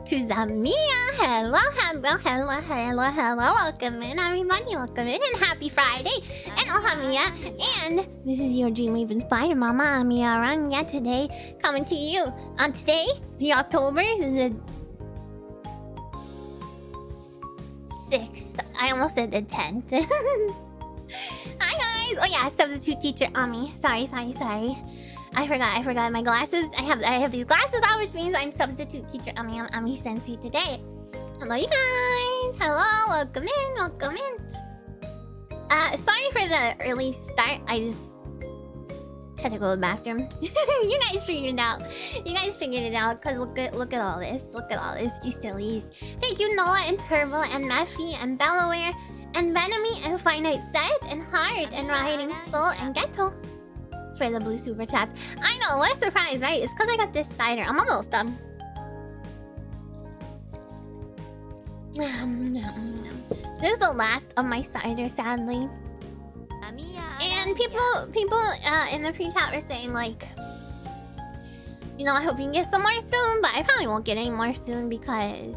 to Amiya. Hello. Welcome in, everybody. Welcome in, and happy Friday. And Amiya. And this is your Dreamweaving Spider Mama, Amiya Aranha. Today, coming to you on today, the October, the 6th. I almost said the 10th. Hi guys. Oh yeah, substitute teacher Ami. Sorry. I forgot my glasses. I have these glasses on, which means I'm substitute teacher Ami. I'm Ami Sensei today. Hello, you guys. Hello, welcome in. Sorry for the early start. I just had to go to the bathroom. You guys figured it out. Cause look at all this. You sillies. Thank you, Noah and Turbo and Mephi and Bellaware and Venomy and Finite Set and Heart and Riding Soul and Ghetto for the blue super chats. I know, what a surprise, right? It's because I got this cider. I'm almost done. This is the last of my cider, sadly. And people in the pre-chat were saying like, you know, I hope you can get some more soon, but I probably won't get any more soon because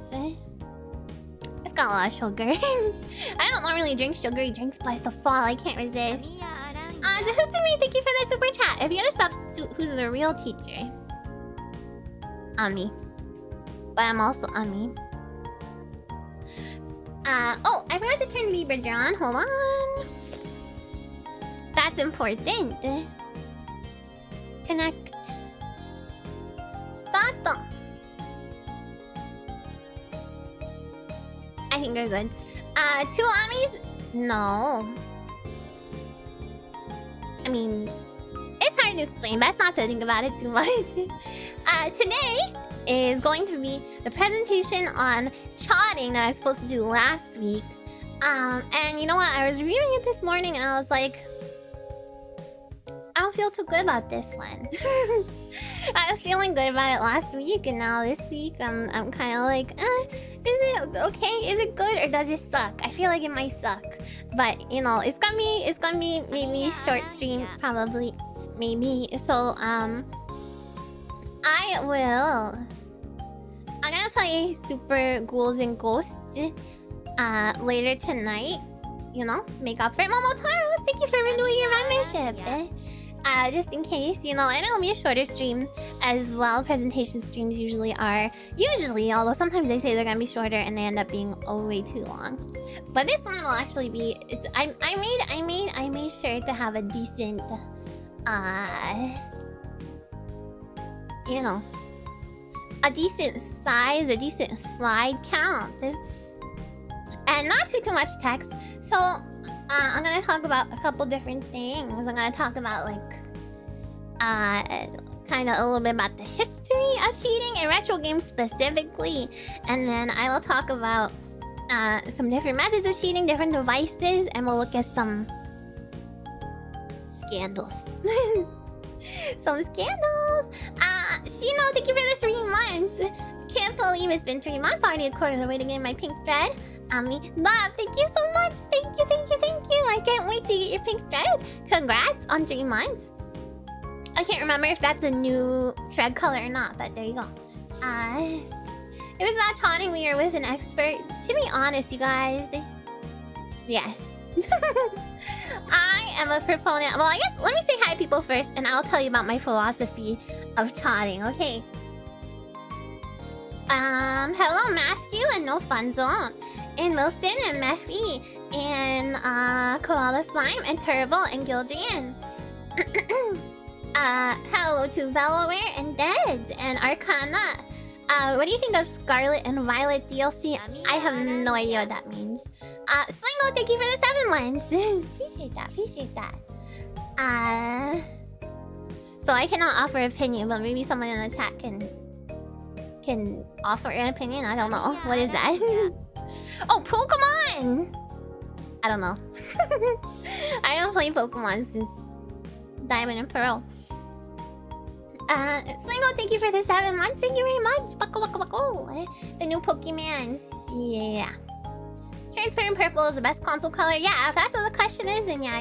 it's got a lot of sugar. I don't normally drink sugary drinks, but it's the fall. I can't resist. So Hutsumi, thank you for the super chat. If you're a substitute, who's the real teacher? Ami. But I'm also Ami. Oh, I forgot to turn V-Bridger on. Hold on. That's important. Connect. Start. I think we're good. 2 Amis? No. I mean, it's hard to explain. Best not to think about it too much. Today is going to be the presentation on charting that I was supposed to do last week. And you know what? I was reviewing it this morning and I was like, I don't feel too good about this one. I was feeling good about it last week, and now this week I'm kind of like, is it okay? Is it good, or does it suck? I feel like it might suck, but you know, it's gonna be maybe short stream, probably, maybe. So I'm gonna play Super Ghouls and Ghosts later tonight. You know, make up for it. Momotaros, thank you for renewing your membership. Just in case, you know, and it'll be a shorter stream as well. Presentation streams usually are. Although sometimes they say they're gonna be shorter and they end up being way too long. But this one will actually be. I made sure to have a decent, you know, a decent size, a decent slide count, and not too much text. So I'm gonna talk about a couple different things. I'm gonna talk about like kind of a little bit about the history of cheating in retro games specifically, and then I will talk about some different methods of cheating, different devices, and we'll look at some scandals. Some scandals. Shino, thank you for the 3 months. Can't believe it's been 3 months already. A quarter of the way to get my pink thread. Ami, love, thank you so much. Thank you. I can't wait to get your pink thread. Congrats on 3 months. I can't remember if that's a new thread color or not, but there you go. It was not taunting when you're with an expert. To be honest, you guys, yes. I am a proponent. Well, I guess let me say hi to people first, and I'll tell you about my philosophy of chatting. Okay. Hello, Matthew and No Fun Zone, and Wilson and Mephi, and Koala Slime and Turbo and Gildrian. Hello to Veloware and Dead and Arcana. What do you think of Scarlet and Violet DLC? I have no idea what that means. Slingo, thank you for the 7 months. Appreciate that. So I cannot offer opinion, but maybe someone in the chat can offer an opinion. I don't know. What is that? Oh, Pokemon! I don't know. I haven't played Pokemon since Diamond and Pearl. Slingo, thank you for the 7 months. Thank you very much. Bako. The new Pokemons. Yeah. Transparent purple is the best console color. Yeah, if that's what the question is, then yeah.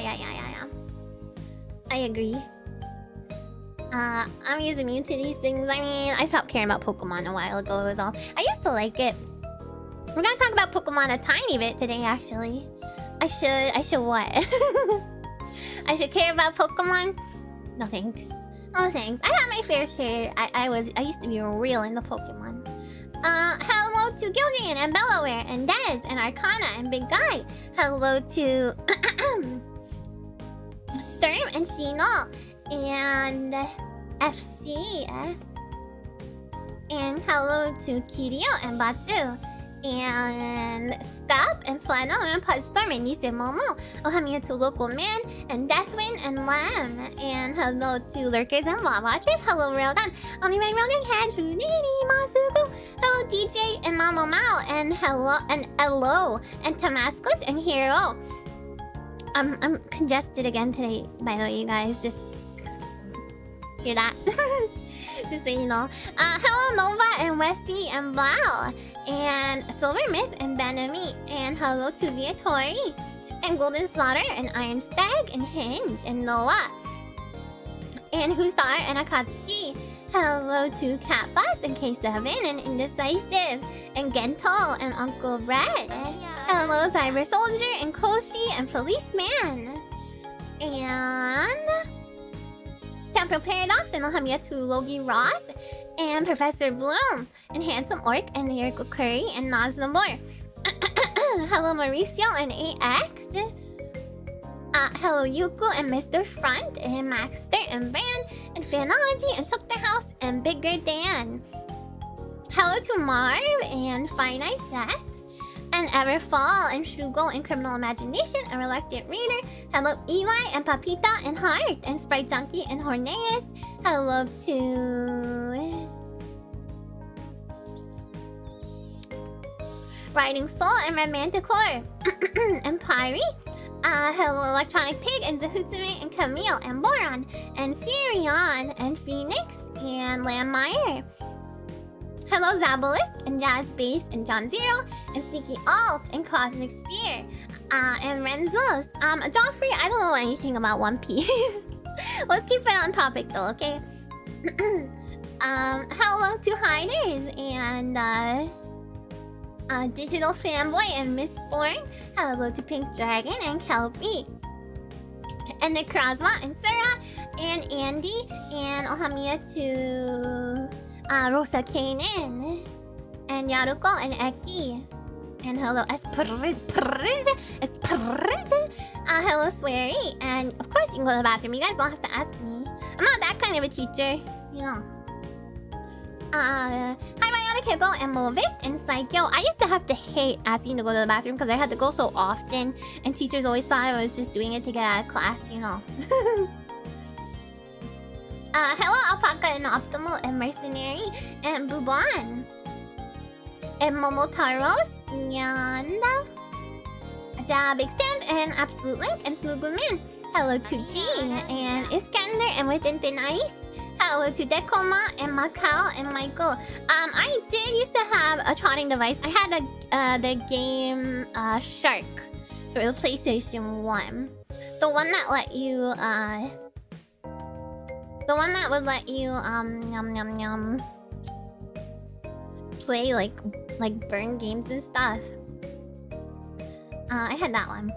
I agree. I'm immune to these things. I mean, I stopped caring about Pokemon a while ago, was all. I used to like it. We're gonna talk about Pokemon a tiny bit today, actually. I should what? I should care about Pokemon? No thanks. No thanks. I had my fair share. I used to be real into Pokemon. Hello to Gildrian and Bellaware and Dez and Arcana and Big Guy. Hello to Sturm and Shino and FC. And hello to Kiryu and Batsu. And Stop and Flannel and Pudstorm and Nise Momo. Ohamiya to Local Man and Deathwind and Lamb. And hello to Lurkers and Law Watchers. Hello Railgun. Only my Railgun Cat, Trunini, Masuko. Hello DJ and Mamo Mao. And hello and Elo and Damascus and Hero. I'm congested again today, by the way, you guys. Just hear that. Just so you know. Hello Nova and Westy and Blau. And Silver Myth and Benami. And hello to Viatori. And Golden Slaughter and Iron Stag and Hinge and Noah. And Husar and Akatsuki. Hello to Catbus and K7 and Indecisive. And Gento and Uncle Red. Hello Cyber Soldier and Koshi and Policeman. And Temporal Paradox and Ohamiya to Logie Ross and Professor Bloom and Handsome Orc and Lyrical Curry and Naznamor. Hello Mauricio and AX. Hello Yuko and Mr. Front and Maxter and Brand and Phanology and Shelter House and Bigger Dan. Hello to Marv and Finite Seth. And Everfall and Shugo and Criminal Imagination and Reluctant Reader. Hello Eli and Papita and Heart and Sprite Junkie and Horneus. Hello to Riding Soul and Red Manticore and Pyrie. Hello Electronic Pig and Zahutsume and Camille and Boron and Sirion and Phoenix and Landmeyer. Hello Zabalisk and Jazz Bass and John Zero and Sneaky Alt and Cosmic Spear and Renzos. Joffrey, I don't know anything about One Piece. Let's keep it on topic though, okay? Hello to Hiders and Digital Fanboy and Mistborn. Hello to Pink Dragon and Kelpie. And Necrozma and Sarah and Andy and Ohamiya to Rosa Kanan and Yaruko and Eki. And hello Esperis. Hello Swery. And of course you can go to the bathroom. You guys don't have to ask me. I'm not that kind of a teacher, you know. Hi Bionic Hippo and Movic and Psycho. I used to have to hate asking to go to the bathroom because I had to go so often. And teachers always thought I was just doing it to get out of class, you know. Hello Alpaca and Optimal and Mercenary and Buban and Momotaros and Big Simp and Absolute Link and Smugumin. Hello to G and Iskander and Within Thin Ice. Hello to Dekoma and Macau and Michael. I did used to have a trotting device. I had the game Shark for the PlayStation 1. The one that let you the one that would let you play like burn games and stuff. I had that one.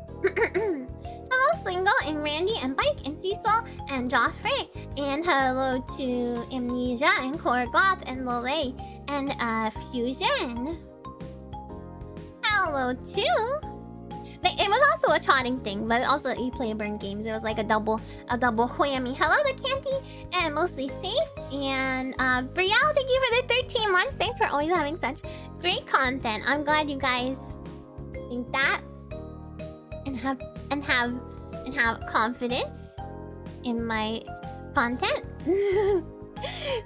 Hello Slingo and Randy and Bike and Cecil and Joffrey. And hello to Amnesia and Korgoth and Lole and Fusion. Hello to... It was also a trotting thing, but also you play burn games. It was like a double whammy. Hello to Canty and Mostly Safe and Brielle, thank you for the 13 months. Thanks for always having such great content. I'm glad you guys think that and have confidence in my content.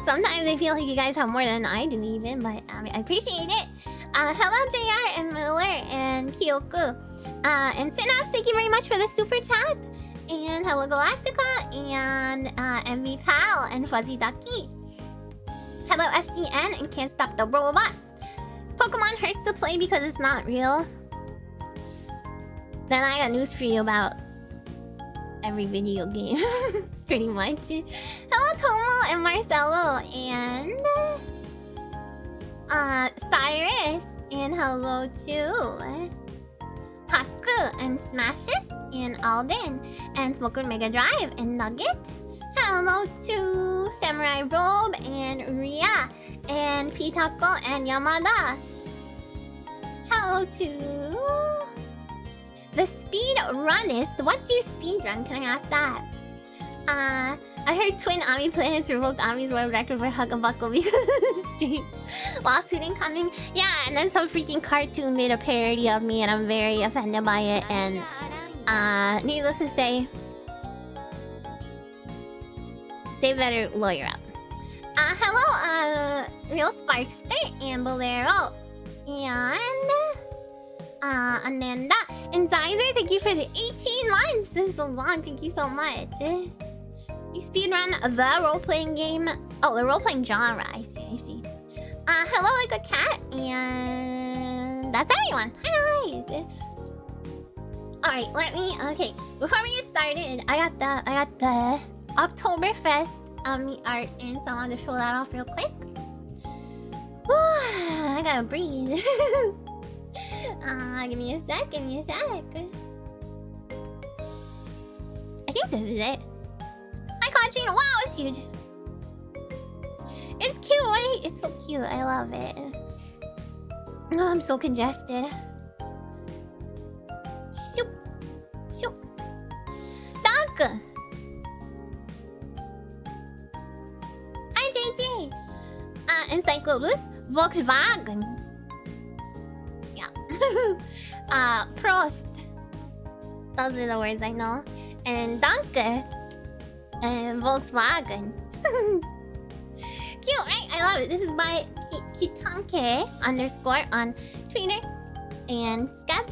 Sometimes I feel like you guys have more than I do even, but I appreciate it. Hello JR and Miller and Kyoku. And Synapse, thank you very much for the super chat. And hello Galactica and MV Pal and Fuzzy Ducky. Hello FCN and Can't Stop the Robot. Pokemon hurts to play because it's not real. Then I got news for you about every video game. Pretty much. Hello Tomo and Marcelo, and Cyrus, and hello to Haku and Smashes, and Alden, and Smoker Mega Drive, and Nugget. Hello to Samurai Robe, and Ria, and Pitako, and Yamada. Hello to the speed runnist. What do you speed run? Can I ask that? I heard Twin Ami Planets revoked Ami's world record for Huckabuckle because of the stream. Lawsuit incoming. Yeah, and then some freaking cartoon made a parody of me, and I'm very offended by it. And needless to say, they better lawyer up. Hello, Real Sparkster and Bolero, and Ananda and Zyzer. Thank you for the 18 months. This is so long. Thank you so much. You speedrun the role-playing game. Oh, the role-playing genre. I see. Hello, like a cat, and that's everyone. Hi guys. All right, let me. Okay, before we get started, I got the Oktoberfest art in, so I wanted to show that off real quick. I gotta breathe. Give me a sec. I think this is it. Hi, Conchine. Wow, it's huge. It's cute, right? It's so cute. I love it. Oh, I'm so congested. Shoop. Danke. Hi, JJ. Encyclopedus Volkswagen. Yeah. Prost. Those are the words I know. And Danke. And Volkswagen. Cute, right? I love it. This is by Kitanke _ on Twitter and Scab.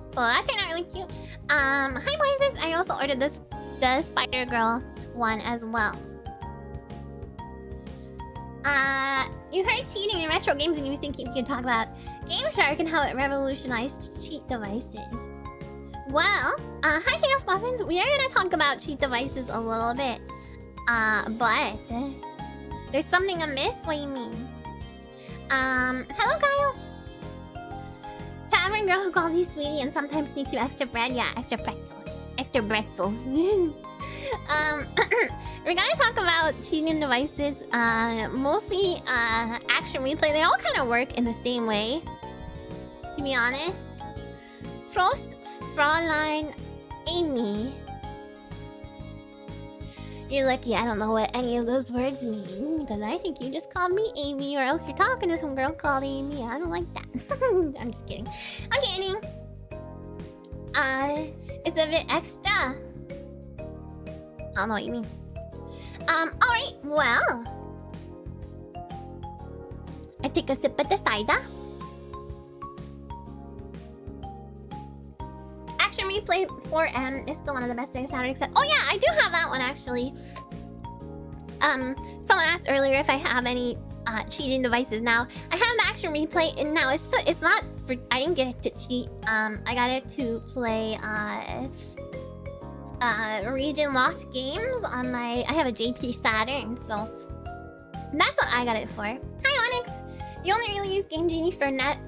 So that turned out really cute. Hi Moises. I also ordered the Spider Girl one as well. You heard cheating in retro games and you think you could talk about Game Shark and how it revolutionized cheat devices. Well, hi Chaos Muffins. We are gonna talk about cheat devices a little bit. But there's something amiss. What do you mean? Hello Kyle. Tavern girl who calls you sweetie and sometimes sneaks you extra bread. Yeah, extra pretzels. We're gonna talk about cheating devices. Mostly action replay. They all kind of work in the same way, to be honest. Frost Fräulein Amy. You're lucky I don't know what any of those words mean, because I think you just called me Amy, or else you're talking to some girl called Amy. I don't like that. I'm just kidding. I'm kidding. It's a bit extra. I don't know what you mean. Alright, well. I take a sip of the cider. Action Replay 4M is still one of the best things out, except... Oh yeah, I do have that one actually. Someone asked earlier if I have any cheating devices now. I have the Action Replay, and now it's not for... I didn't get it to cheat. I got it to play region locked games on my... I have a JP Saturn, so that's what I got it for. Hi Onyx! You only really use Game Genie for net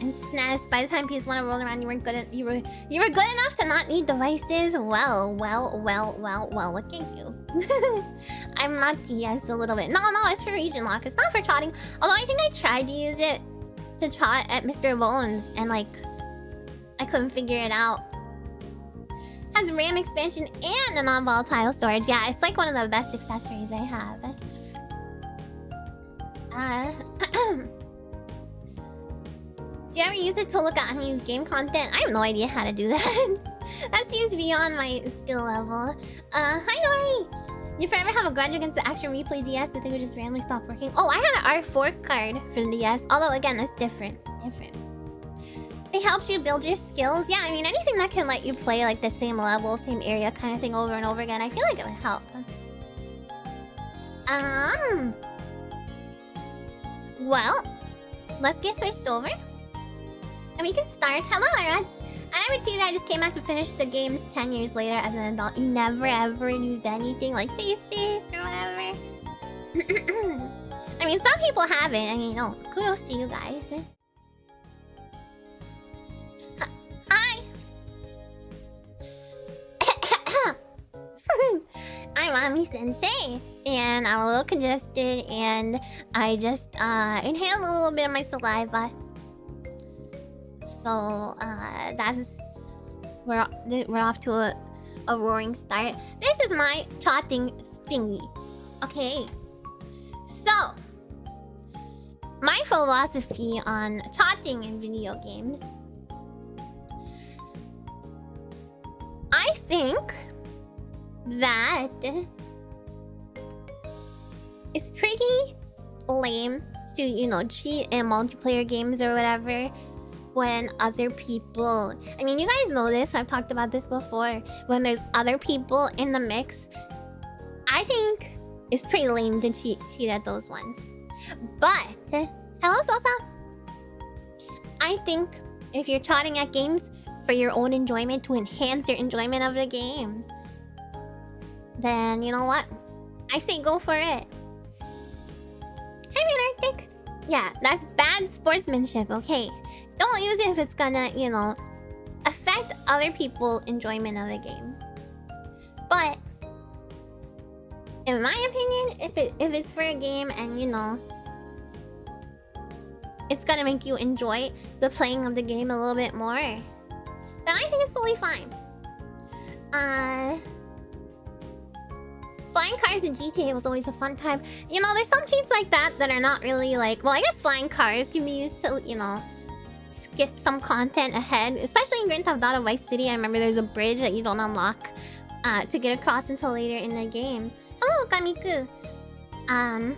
and SNES. By the time PS1 rolled around, you were good enough to not need devices. Well, look at you. I'm not DS a little bit. No, it's for region lock. It's not for trotting. Although I think I tried to use it to trot at Mr. Bones, and like I couldn't figure it out. Has RAM expansion and a non-volatile storage. Yeah, it's like one of the best accessories I have. Do you ever use it to look at unused game content? I have no idea how to do that. That seems beyond my skill level. Hi Lori! You forever have a grudge against the Action Replay DS? The thing would just randomly stop working. Oh, I had an R4 card for the DS. Although again, that's different. They helped you build your skills. Yeah, I mean anything that can let you play like the same level, same area kind of thing over and over again, I feel like it would help. Well, let's get switched over. And we can start. Hello, Rats. I never cheated, I just came back to finish the games 10 years later as an adult. You never ever used anything like save states or whatever. I mean, some people have it, and you know, kudos to you guys. Hi! I'm Ami Sensei, and I'm a little congested, and I just inhaled a little bit of my saliva. So, we're off to a roaring start. This is my charting thingy. Okay. So, my philosophy on charting in video games. I think that it's pretty lame to, you know, cheat in multiplayer games or whatever when other people... I mean, you guys know this. I've talked about this before. When there's other people in the mix, I think it's pretty lame to cheat at those ones. But... Hello, Sosa? I think if you're charting at games for your own enjoyment, to enhance your enjoyment of the game, then you know what? I say go for it. Hi, man, Arctic. Yeah, that's bad sportsmanship, okay? Don't use it if it's gonna, you know, affect other people's enjoyment of the game. But in my opinion, if it's for a game and, you know, it's gonna make you enjoy the playing of the game a little bit more, then I think it's totally fine. Flying cars in GTA was always a fun time. You know, there's some cheats like that that are not really like... Well, I guess flying cars can be used to, you know, skip some content ahead. Especially in Grand Theft Auto Vice City, I remember there's a bridge that you don't unlock to get across until later in the game. Hello, Kamiku! And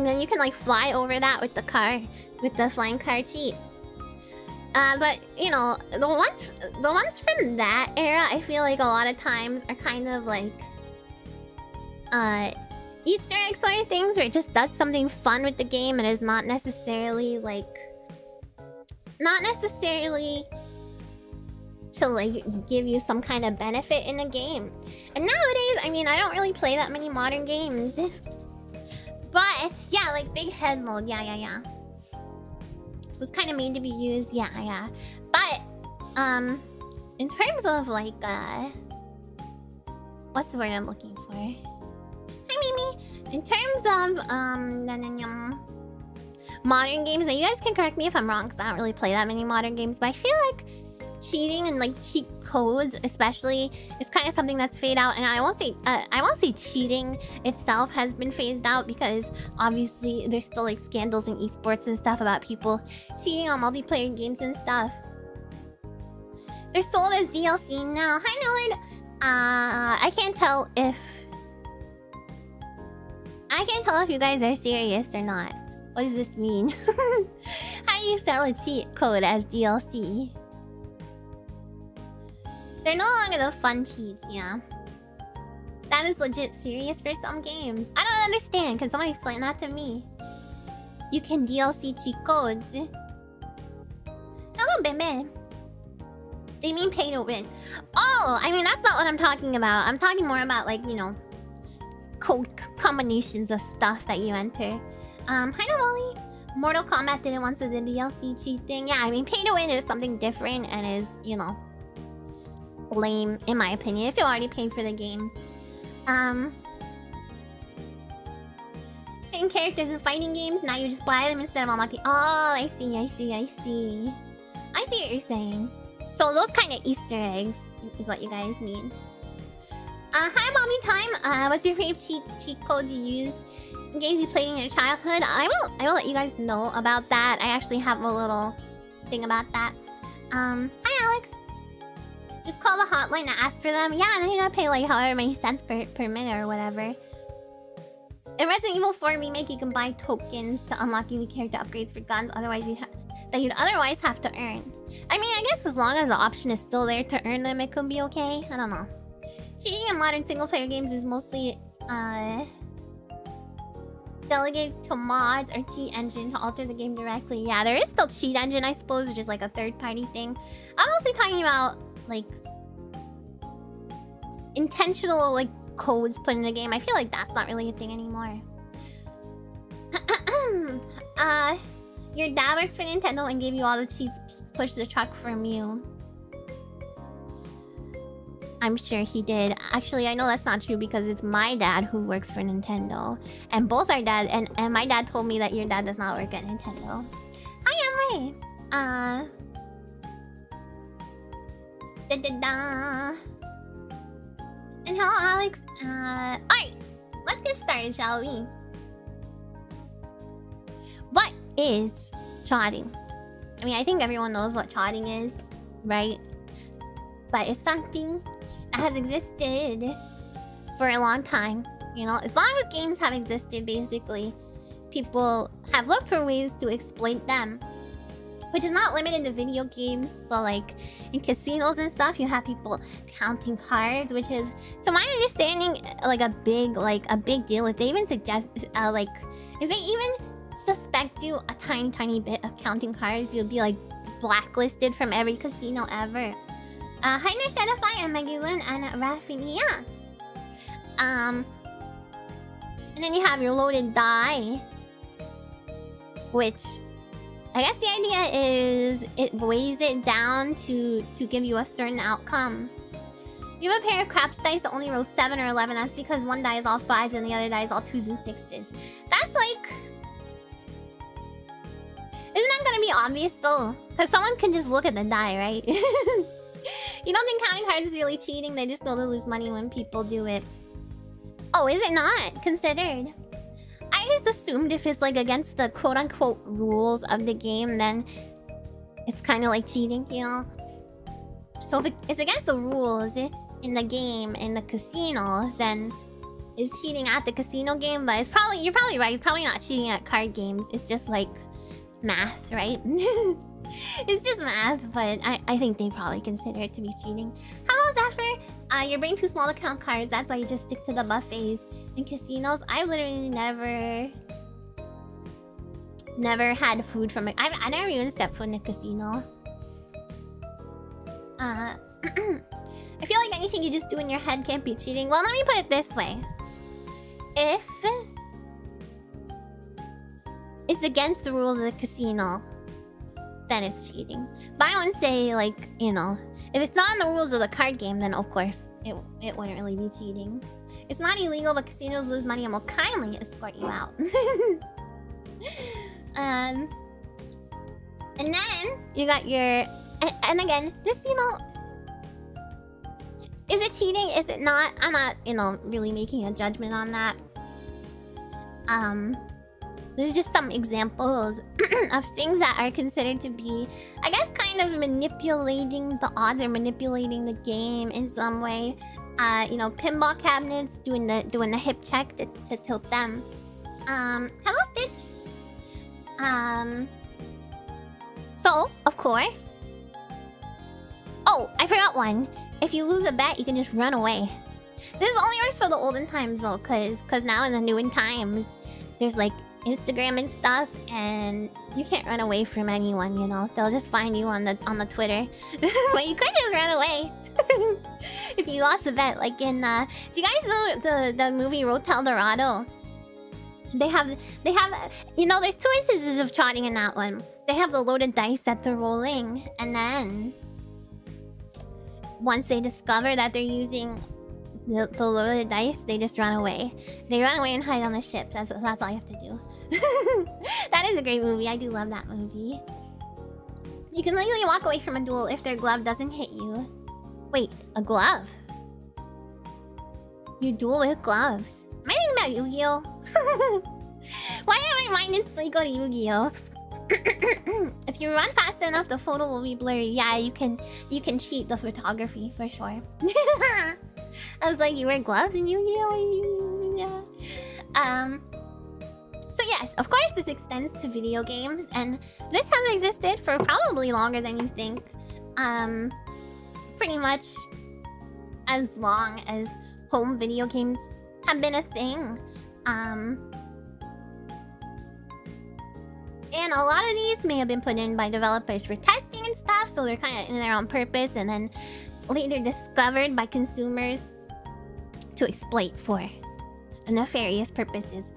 then you can like fly over that with the car, with the flying car cheat. But you know, the ones from that era, I feel like a lot of times are kind of like Easter egg sort of things, where it just does something fun with the game and is not necessarily like to like give you some kind of benefit in the game. And nowadays, I mean, I don't really play that many modern games. But yeah, like big head mode, yeah. It was kind of made to be used, yeah. But in terms of like what's the word I'm looking for? Hi, Mimi. In terms of modern games, and you guys can correct me if I'm wrong, because I don't really play that many modern games, but I feel like cheating and like cheat codes especially is kind of something that's faded out. And I won't say cheating itself has been phased out, because obviously there's still like scandals in esports and stuff about people cheating on multiplayer games and stuff. They're sold as DLC now. Hi, Nord. I can't tell if you guys are serious or not. What does this mean? How do you sell a cheat code as DLC? They're no longer the fun cheats, yeah. That is legit serious for some games. I don't understand. Can someone explain that to me? You can DLC cheat codes. Hello, Bebe. They mean pay to win. Oh, I mean, that's not what I'm talking about. I'm talking more about, like, you know, code combinations of stuff that you enter. Hi, Navali. Mortal Kombat did it once with the DLC cheat thing. Yeah, I mean, pay to win is something different and is, you know, lame, in my opinion, if you already paid for the game. Paying characters in fighting games, now you just buy them instead of unlocking. Oh, I see. I see what you're saying. So those kind of Easter eggs is what you guys mean. Hi, Mommy Time. What's your favorite cheat codes you used in games you played in your childhood? I will let you guys know about that. I actually have a little thing about that. Hi, Alex. Just call the hotline to ask for them. Yeah, and then you gotta pay like however many cents per minute or whatever. In Resident Evil 4 Remake, you can buy tokens to unlock unique character upgrades for guns. Otherwise, you'd otherwise have to earn. I mean, I guess as long as the option is still there to earn them, it could be okay. I don't know. Cheating in modern single-player games is mostly delegated to mods or cheat engine to alter the game directly. Yeah, there is still cheat engine, I suppose, which is like a third-party thing. I'm mostly talking about like intentional like codes put in the game. I feel like that's not really a thing anymore. Your dad works for Nintendo and gave you all the cheats. Push the truck from you. I'm sure he did. Actually, I know that's not true because it's my dad who works for Nintendo. And both our dad and my dad told me that your dad does not work at Nintendo. Hi, Emily. And hello, Alex. Alright. Let's get started, shall we? What is chodding? I mean, I think everyone knows what chodding is, right? But it's something that has existed for a long time. You know, as long as games have existed, basically, people have looked for ways to exploit them. Which is not limited to video games. So, like, in casinos and stuff, you have people counting cards, which is, to my understanding, like a big deal. If they even suggest, if they even suspect you a tiny bit of counting cards, you'll be like blacklisted from every casino ever. Hi Nershedify and Megilun and Rafinia. And then you have your loaded die, which I guess the idea is it weighs it down to give you a certain outcome. You have a pair of craps dice that only roll 7 or 11. That's because one die is all 5s and the other die is all 2s and 6s. That's like... Isn't that gonna be obvious though? Because someone can just look at the die, right? You don't think counting cards is really cheating? They just know to lose money when people do it. Oh, is it not considered? I just assumed if it's like against the quote-unquote rules of the game, then it's kind of like cheating, you know? So if it's against the rules in the game, in the casino, then it's cheating at the casino game. But it's probably, you're probably right, it's probably not cheating at card games. It's just like math, right? It's just math, but I think they probably consider it to be cheating. Hello, Zephyr! Your brain too small to count cards. That's why you just stick to the buffets. In casinos, I've literally never had food from it. I never even stepped foot in a casino. I feel like anything you just do in your head can't be cheating. Well, let me put it this way. If it's against the rules of the casino, then it's cheating. But I wouldn't say, like, you know, if it's not in the rules of the card game, then of course it wouldn't really be cheating. It's not illegal, but casinos lose money and will kindly escort you out. And then you got your... And again, this, you know... Is it cheating? Is it not? I'm not, you know, really making a judgment on that. There's just some examples of things that are considered to be, I guess, kind of manipulating the odds or manipulating the game in some way. You know, pinball cabinets, doing the hip check to tilt them. Hello, Stitch. So, of course. Oh, I forgot one. If you lose a bet, you can just run away. This only works for the olden times though, cause now in the newer times, there's like Instagram and stuff, and you can't run away from anyone, you know. They'll just find you on the Twitter. But you could just run away. If you lost a bet, like in do you guys know the movie Road to El Dorado? They have you know, there's two instances of trotting in that one. They have the loaded dice that they're rolling, and then once they discover that they're using the loaded dice, they just run away. They run away and hide on the ship. That's all you have to do. That is a great movie. I do love that movie. You can legally walk away from a duel if their glove doesn't hit you. Wait, a glove? You duel with gloves? Am I thinking about Yu-Gi-Oh? Why did my mind instantly go to Yu-Gi-Oh? If you run fast enough, the photo will be blurry. Yeah, you can cheat the photography for sure. I was like, you wear gloves in Yu-Gi-Oh? Yeah. So yes, of course this extends to video games, and this has existed for probably longer than you think. Pretty much as long as home video games have been a thing. And a lot of these may have been put in by developers for testing and stuff, so they're kind of in there on purpose, and then later discovered by consumers to exploit for nefarious purposes.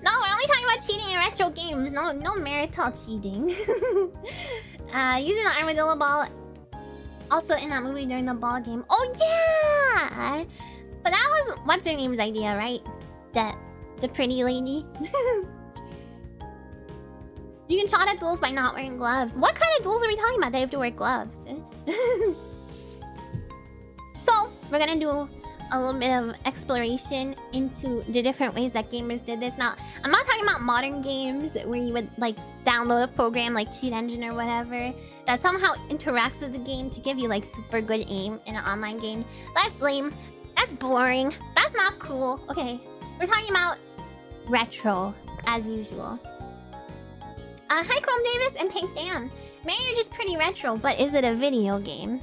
No, we're only talking about cheating in retro games. No marital cheating. Using the armadillo ball. Also in that movie during the ball game. Oh yeah! But that was what's her name's idea, right? The pretty lady. You can shot at duels by not wearing gloves. What kind of duels are we talking about? They have to wear gloves. So we're gonna do a little bit of exploration into the different ways that gamers did this. Now, I'm not talking about modern games where you would like download a program like Cheat Engine or whatever that somehow interacts with the game to give you like super good aim in an online game. That's lame. That's boring. That's not cool. Okay, we're talking about retro as usual. Hi Chrome Davis and Pink Dan. Maybe you're just pretty retro, but is it a video game?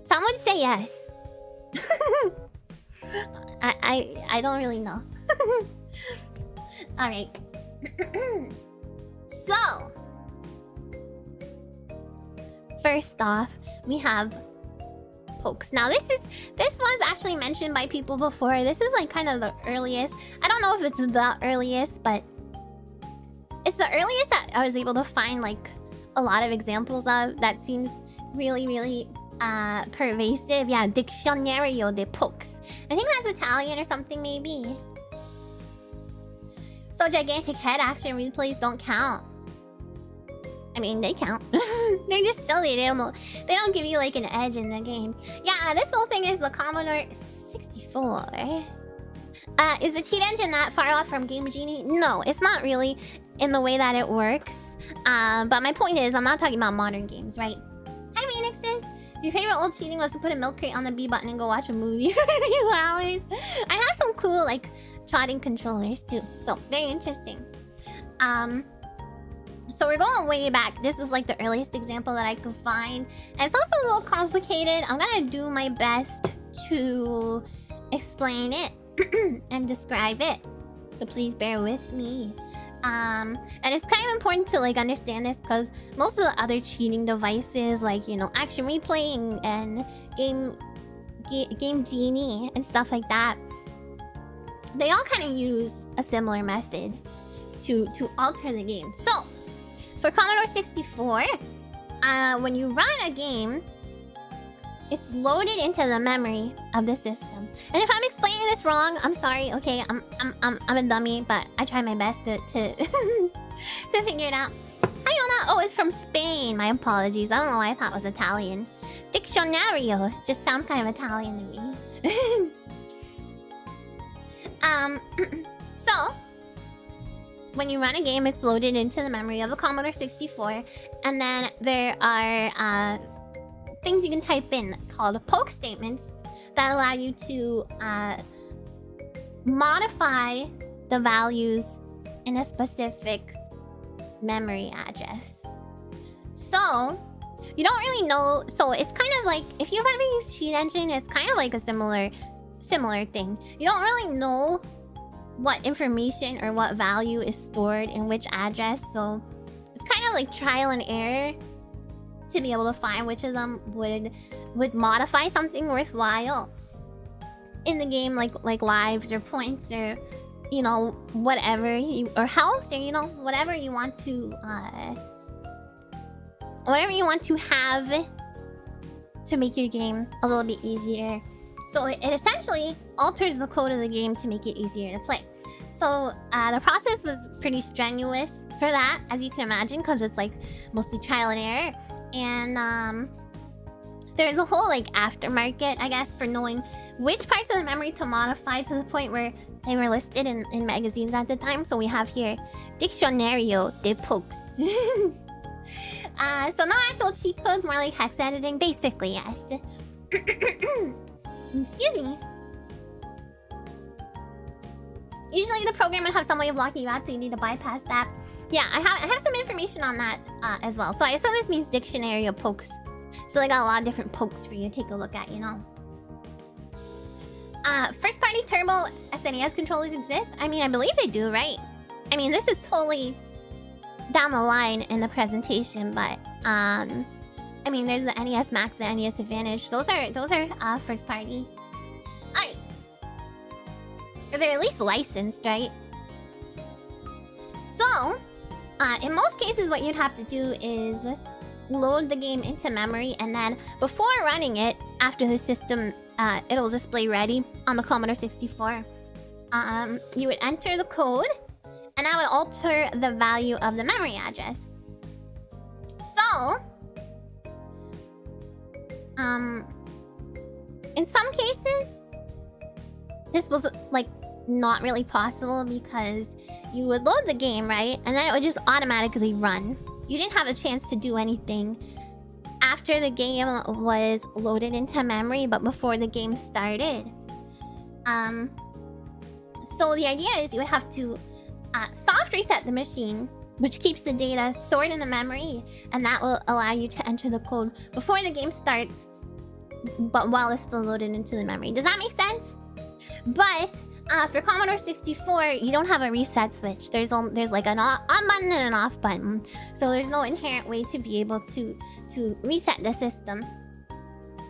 Some would say yes. I don't really know. Alright. So first off, we have pokes. Now this was actually mentioned by people before. This is like kind of the earliest. I don't know if it's the earliest, but it's the earliest that I was able to find like a lot of examples of that seems really pervasive. Yeah, Diccionario de Pokes. I think that's Italian or something maybe. So gigantic head action replays don't count. I mean, they count. They're just silly. They don't give you like an edge in the game. Yeah, this whole thing is the Commodore 64. Is the cheat engine that far off from Game Genie? No, it's not really in the way that it works. But my point is, I'm not talking about modern games, right? Hi, Phoenixes. Your favorite old cheating was to put a milk crate on the B button and go watch a movie for a few hours. I have some cool like trotting controllers too, so very interesting. So we're going way back. This was like the earliest example that I could find, and it's also a little complicated. I'm gonna do my best to explain it and describe it, so please bear with me. And it's kind of important to like understand this because most of the other cheating devices, like, you know, Action Replaying and Game Genie and stuff like that, they all kind of use a similar method to alter the game. So for Commodore 64, when you run a game, it's loaded into the memory of the system. And if I'm explaining this wrong, I'm sorry. Okay, I'm a dummy, but I try my best to to figure it out. Hi, Yona. Oh, it's from Spain. My apologies. I don't know why I thought it was Italian. Diccionario just sounds kind of Italian to me. So when you run a game, it's loaded into the memory of a Commodore 64, and then there are things you can type in called poke statements that allow you to modify the values in a specific memory address. So you don't really know. So it's kind of like if you've ever used Cheat Engine, it's kind of like a similar thing. You don't really know what information or what value is stored in which address, so it's kind of like trial and error to be able to find which of them would modify something worthwhile in the game, like lives or points or, you know, whatever or health, or, you know, whatever you want to have to make your game a little bit easier. So it essentially alters the code of the game to make it easier to play. So the process was pretty strenuous for that, as you can imagine, because it's like mostly trial and error. And there's a whole like aftermarket, I guess, for knowing which parts of the memory to modify to the point where they were listed in magazines at the time. So we have here Diccionario de Pokes. So not actual cheat codes, more like hex editing, basically, yes. Excuse me. Usually the program would have some way of locking you out, so you need to bypass that. Yeah, I have some information on that as well. So I assume this means dictionary of pokes. So they got a lot of different pokes for you to take a look at, you know. First party turbo SNES controllers exist? I mean, I believe they do, right? I mean, this is totally down the line in the presentation, but I mean, there's the NES Max, the NES Advantage. Those are first party. Alright. Or they're at least licensed, right? So, in most cases, what you'd have to do is load the game into memory, and then before running it, after the system, it'll display ready on the Commodore 64. You would enter the code, and that would alter the value of the memory address. So, in some cases, this was like not really possible because you would load the game, right? And then it would just automatically run. You didn't have a chance to do anything after the game was loaded into memory, but before the game started. So the idea is you would have to soft reset the machine, which keeps the data stored in the memory, and that will allow you to enter the code before the game starts, but while it's still loaded into the memory. Does that make sense? But for Commodore 64, you don't have a reset switch. There's like an on button and an off button, so there's no inherent way to be able to reset the system.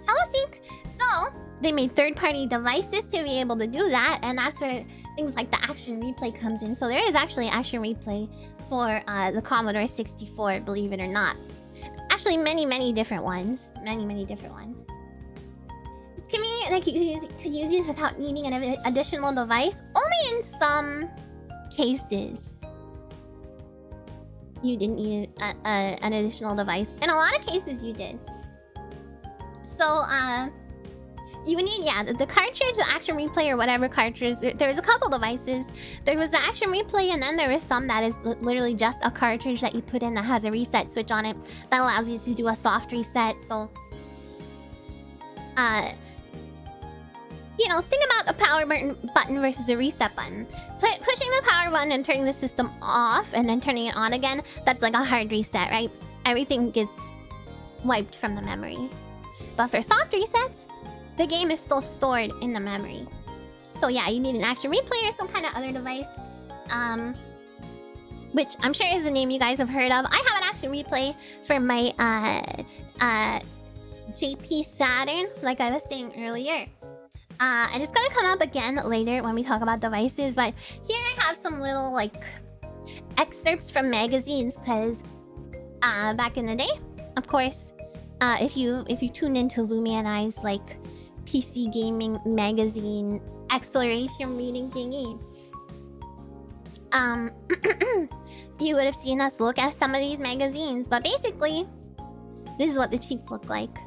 HoloSync. So they made third-party devices to be able to do that, and that's where things like the Action Replay comes in. So there is actually Action Replay for the Commodore 64, believe it or not. Actually, many different ones. Many different ones. It's convenient that you could use these without needing an additional device. Only in some cases you didn't need an additional device. In a lot of cases, you did. So, you would need, yeah, the cartridge, the Action Replay, or whatever cartridge. There was a couple devices. There was the Action Replay, and then there was some that is literally just a cartridge that you put in that has a reset switch on it that allows you to do a soft reset. So, you know, think about the power button versus a reset button. Pushing the power button and turning the system off and then turning it on again, that's like a hard reset, right? Everything gets wiped from the memory. But for soft resets, the game is still stored in the memory. So yeah, you need an Action Replay or some kind of other device. Which I'm sure is a name you guys have heard of. I have an Action Replay for my JP Saturn, like I was saying earlier. And it's gonna come up again later when we talk about devices, but here I have some little like excerpts from magazines, because back in the day, of course, if you tuned into Lumi and I's like PC gaming magazine exploration reading thingy, you would have seen us look at some of these magazines. But basically, this is what the cheats look like.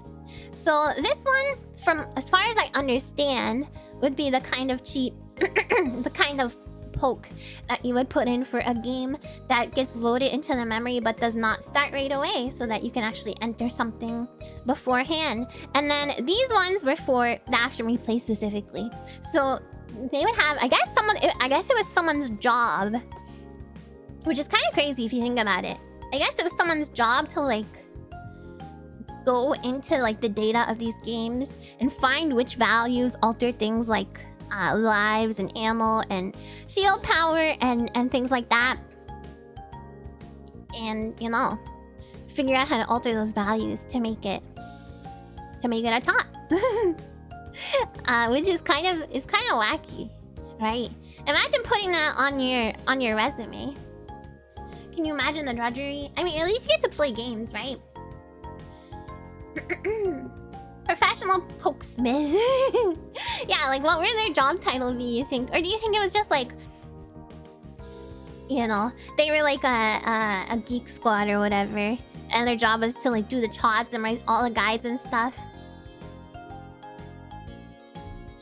So this one, from as far as I understand, would be the kind of cheat, the kind of poke that you would put in for a game that gets loaded into the memory but does not start right away, so that you can actually enter something beforehand. And then these ones were for the Action Replay specifically. So they would have, I guess it was someone's job, which is kind of crazy if you think about it. I guess it was someone's job to like go into like the data of these games and find which values alter things like lives and ammo and shield power and things like that, and you know, figure out how to alter those values to make it a top. Which is kind of wacky, right? Imagine putting that on your resume. Can you imagine the drudgery? I mean, at least you get to play games, right? Professional pokesmith. Yeah, like what would their job title be, you think? Or do you think it was just like, you know, they were like a geek squad or whatever, and their job was to like do the chots and write all the guides and stuff?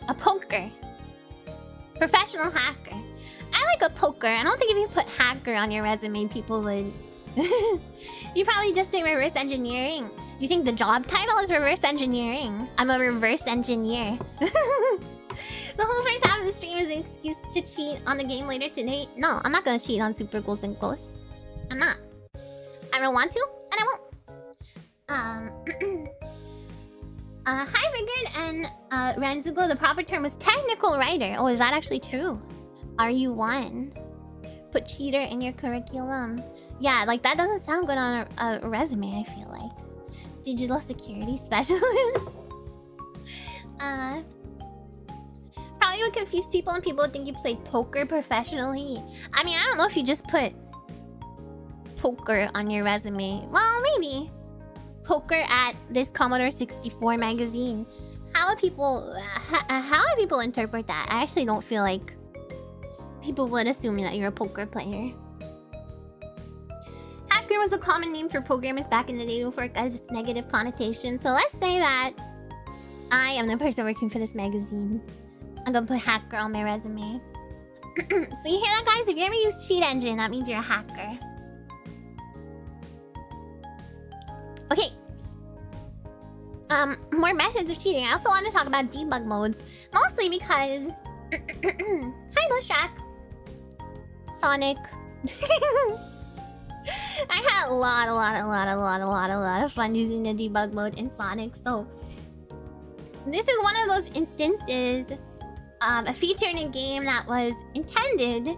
A poker. Professional hacker. I like a poker. I don't think if you put hacker on your resume, people would... You probably just say reverse engineering. You think the job title is reverse engineering? I'm a reverse engineer. The whole first half of the stream is an excuse to cheat on the game later today. No, I'm not gonna cheat on Super Ghouls and Ghosts. I'm not. I don't want to, and I won't. Hi, Rigard and Ranzugo. The proper term is technical writer. Oh, is that actually true? Are you one? Put cheater in your curriculum. Yeah, like that doesn't sound good on a resume, I feel like. digital security specialist. Probably would confuse people and people would think you played poker professionally. I mean, I don't know if you just put poker on your resume. Well, maybe. Poker at this Commodore 64 magazine. How would people interpret that? I actually don't feel like people would assume that you're a poker player. Hacker was a common name for programmers back in the day before it got its negative connotation. So let's say that I am the person working for this magazine. I'm gonna put hacker on my resume. So you hear that, guys? If you ever use cheat engine, that means you're a hacker. Okay. More methods of cheating. I also want to talk about debug modes. Mostly because... Hi, Bushrack. Sonic. I had a lot of fun using the debug mode in Sonic, so... This is one of those instances of a feature in a game that was intended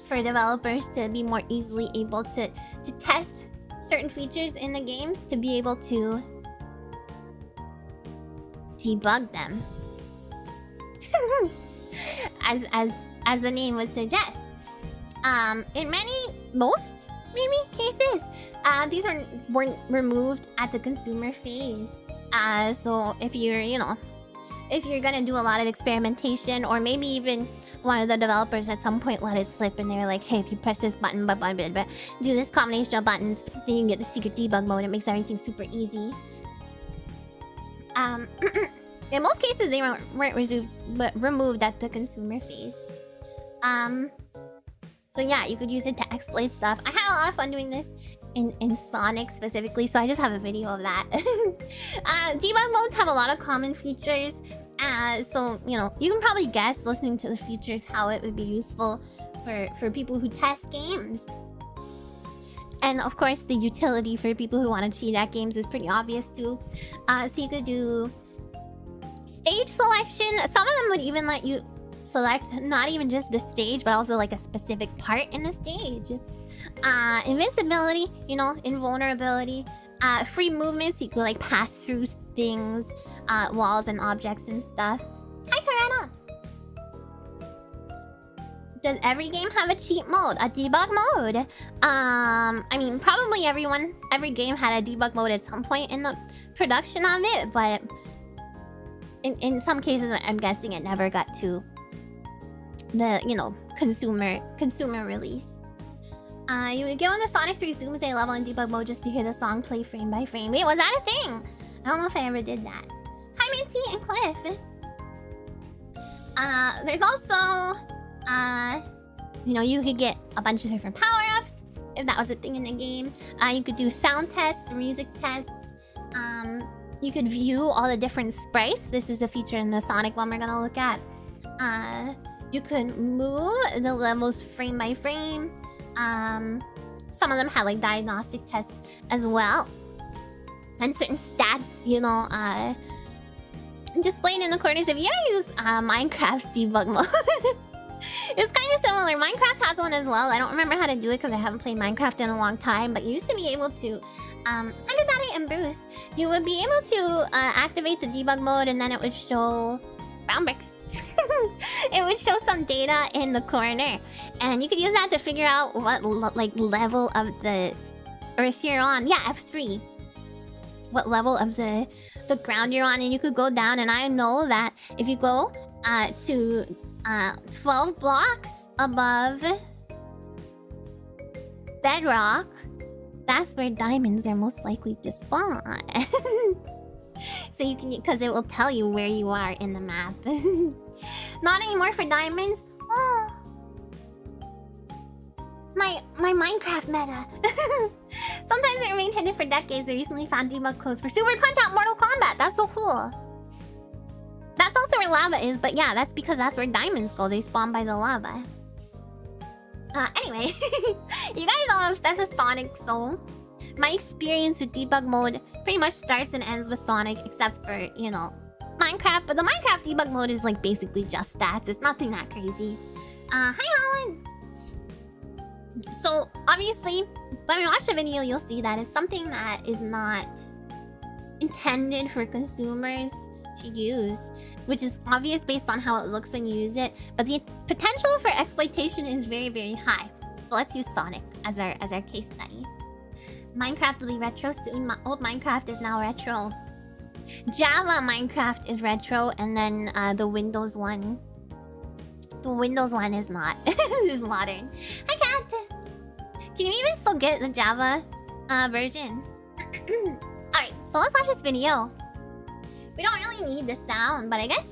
for developers to be more easily able to test certain features in the games, to be able to debug them. as the name would suggest. In most cases, these weren't removed at the consumer phase. So if you're, if you're gonna do a lot of experimentation, or maybe even one of the developers at some point let it slip and they were like, hey, if you press this button, but do this combination of buttons, then you can get the secret debug mode. It makes everything super easy. In most cases, they weren't removed at the consumer phase. So yeah, you could use it to exploit stuff. I had a lot of fun doing this in Sonic specifically, so I just have a video of that. Debug modes have a lot of common features. So, you can probably guess, listening to the features, how it would be useful for people who test games. And of course, the utility for people who want to cheat at games is pretty obvious too. So you could do stage selection. Some of them would even let you select not even just the stage, but also like a specific part in the stage. Invincibility, invulnerability. Free movement, so you could like pass through things, walls and objects and stuff. Hi, Karana! Does every game have a cheat mode? A debug mode? I mean, probably every game had a debug mode at some point in the production of it, but in some cases, I'm guessing it never got to the, consumer release. You would go on the Sonic 3's Doomsday level in debug mode just to hear the song play frame by frame. Wait, was that a thing? I don't know if I ever did that. Hi, Minty and Cliff. There's also, you could get a bunch of different power-ups if that was a thing in the game. You could do sound tests, music tests. You could view all the different sprites. This is a feature in the Sonic one we're gonna look at. You could move the levels frame by frame. Some of them had like diagnostic tests as well. And certain stats, displayed in the corners. If you ever use Minecraft's debug mode, it's kind of similar. Minecraft has one as well. I don't remember how to do it because I haven't played Minecraft in a long time, but you used to be able to, Hi Daddy and Bruce, you would be able to activate the debug mode and then it would show brown bricks. It would show some data in the corner, and you could use that to figure out what level of the earth you're on. Yeah, F3. What level of the ground you're on, and you could go down. And I know that if you go to 12 blocks above bedrock, that's where diamonds are most likely to spawn. So you can, because it will tell you where you are in the map. Not anymore for diamonds. Oh, my Minecraft meta. Sometimes they remain hidden for decades. They recently found debug codes for Super Punch-Out Mortal Kombat. That's so cool. That's also where lava is, but yeah, that's because that's where diamonds go. They spawn by the lava. Anyway, you guys know I'm obsessed with Sonic, so my experience with debug mode pretty much starts and ends with Sonic, except for, Minecraft. But the Minecraft debug mode is like basically just stats. It's nothing that crazy. Hi, Holland. So obviously, when we watch the video, you'll see that it's something that is not intended for consumers to use, which is obvious based on how it looks when you use it, but the potential for exploitation is very, very high. So let's use Sonic as our case study. Minecraft will be retro soon. Old Minecraft is now retro. Java Minecraft is retro, and then the Windows one. The Windows one is not. Is modern. Hi, Cat! Can you even still get the Java version? Alright, so let's watch this video. We don't really need the sound, but I guess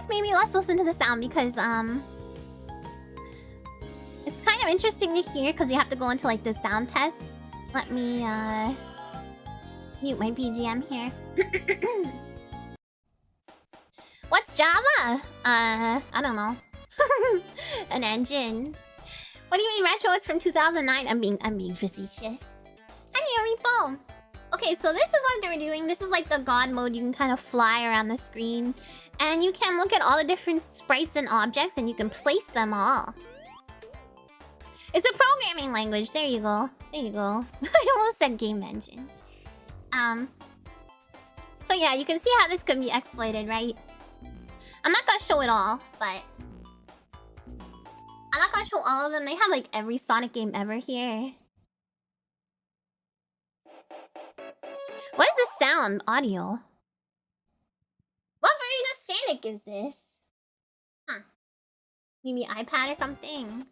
maybe let's listen to the sound because it's kind of interesting to hear because you have to go into like the sound test. Let me mute my BGM here. What's Java? I don't know. An engine. What do you mean retro is from 2009? I'm being facetious. Hi, Repo. Okay, so this is what they're doing. This is like the God mode. You can kind of fly around the screen. And you can look at all the different sprites and objects and you can place them all. It's a programming language. There you go. There you go. I almost said game engine. So yeah, you can see how this could be exploited, right? I'm not gonna show it all, but I'm not gonna show all of them. They have like every Sonic game ever here. What is this sound? Audio. What version of Sonic is this? Huh. Maybe iPad or something?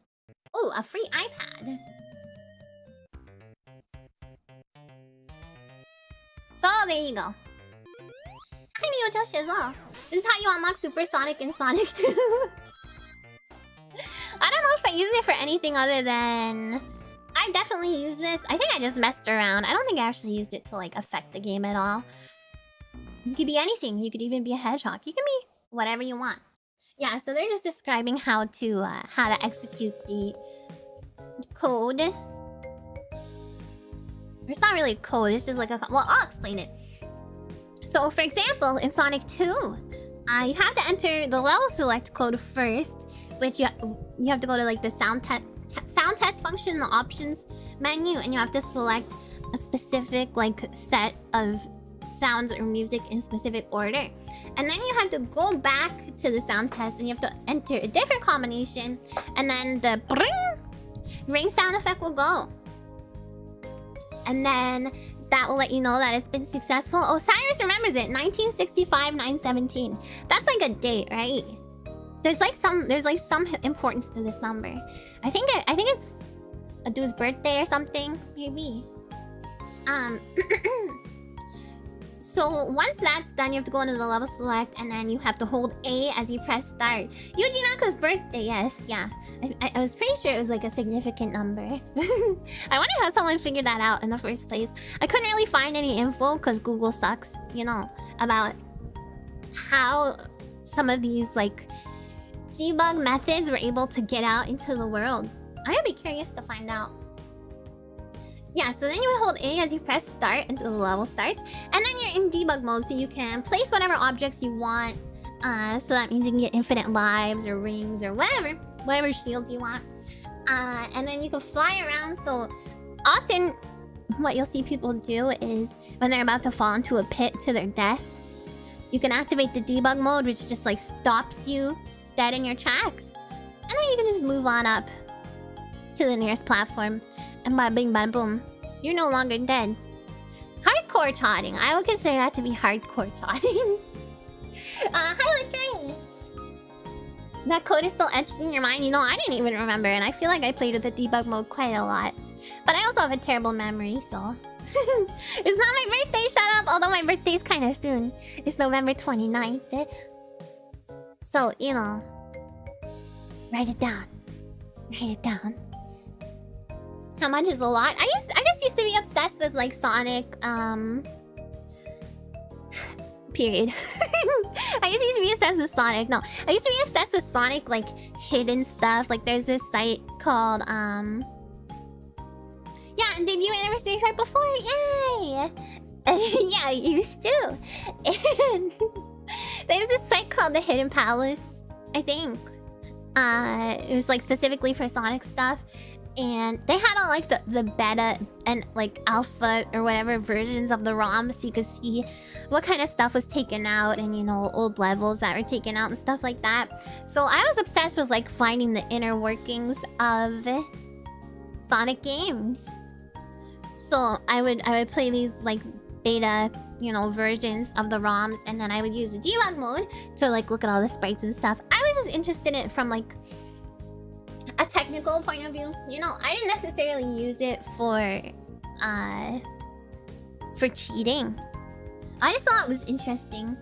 Oh, a free iPad. So there you go. Hi, Neo Josh as well. This is how you unlock Super Sonic in Sonic 2. I don't know if I use it for anything other than... I've definitely used this. I think I just messed around. I don't think I actually used it to like affect the game at all. You could be anything. You could even be a hedgehog. You can be whatever you want. Yeah, so they're just describing how to execute the code. It's not really code. It's just like a... Well, I'll explain it. So, for example, in Sonic 2, you have to enter the level select code first, which you have to go to like the sound test function in the options menu, and you have to select a specific like set of sounds or music in specific order. And then you have to go back to the sound test and you have to enter a different combination, and then the ring sound effect will go. And then that will let you know that it's been successful. Oh, Cyrus remembers it. 1965-917. That's like a date, right? There's like some importance to this number. I think it's a dude's birthday or something, maybe. So once that's done, you have to go into the level select, and then you have to hold A as you press start. Yuji Naka's birthday, yes, yeah. I was pretty sure it was like a significant number. I wonder how someone figured that out in the first place. I couldn't really find any info because Google sucks, you know, about how some of these like debug methods were able to get out into the world. I'd be curious to find out. Yeah, so then you would hold A as you press start until the level starts. And then you're in debug mode, so you can place whatever objects you want. So that means you can get infinite lives or rings or whatever shields you want. And then you can fly around. So often what you'll see people do is when they're about to fall into a pit to their death, you can activate the debug mode, which just like stops you dead in your tracks. And then you can just move on up to the nearest platform. And bada bing bada boom, you're no longer dead. Hardcore trotting. I would consider that to be hardcore trotting. Hi, Ledray. That code is still etched in your mind. You know, I didn't even remember, and I feel like I played with the debug mode quite a lot. But I also have a terrible memory, so... It's not my birthday, shut up! Although my birthday's kind of soon. It's November 29th. So, you know... Write it down. Write it down. How much is a lot? I just used to be obsessed with like Sonic, period. I just used to be obsessed with Sonic. No, I used to be obsessed with Sonic like hidden stuff. Like there's this site called yeah, debut anniversary right before, yay! Yeah, I used to. And there's this site called the Hidden Palace, I think. It was like specifically for Sonic stuff. And they had all like the beta and like alpha or whatever versions of the ROM, so you could see what kind of stuff was taken out and, you know, old levels that were taken out and stuff like that. So I was obsessed with like finding the inner workings of Sonic games. So I would play these like beta, you know, versions of the ROMs, and then I would use the debug mode to like look at all the sprites and stuff. I was just interested in it from like a technical point of view. You know, I didn't necessarily use it for cheating. I just thought it was interesting.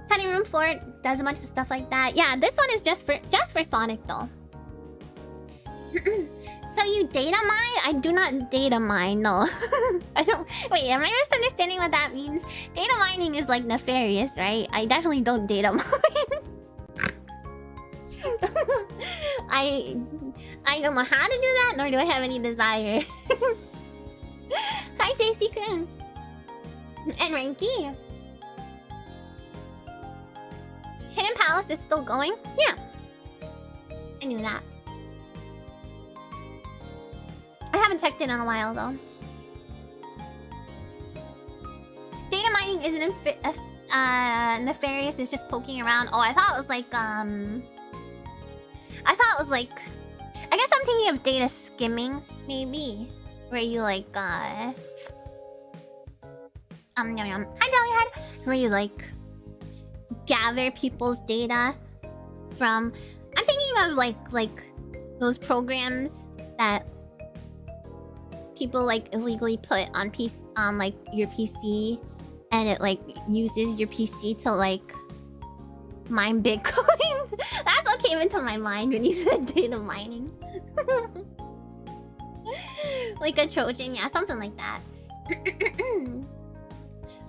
Cutting room floor does a bunch of stuff like that. Yeah, this one is just for Sonic though. So you data mine? I do not data mine, no. I don't. Wait, am I misunderstanding what that means? Data mining is like nefarious, right? I definitely don't data mine. I don't know how to do that, nor do I have any desire. Hi, JC-kun. And Ranky. Hidden Palace is still going? Yeah. I knew that. I haven't checked in a while, though. Data mining isn't nefarious, it's just poking around. Oh, I thought it was like, I guess I'm thinking of data skimming, maybe. Where you like, Hi, Jellyhead! Where you like gather people's data from... I'm thinking of like those programs that people like illegally put on like your PC, and it like uses your PC to like mine Bitcoin. That's what came into my mind when you said data mining. Like a Trojan, yeah, something like that.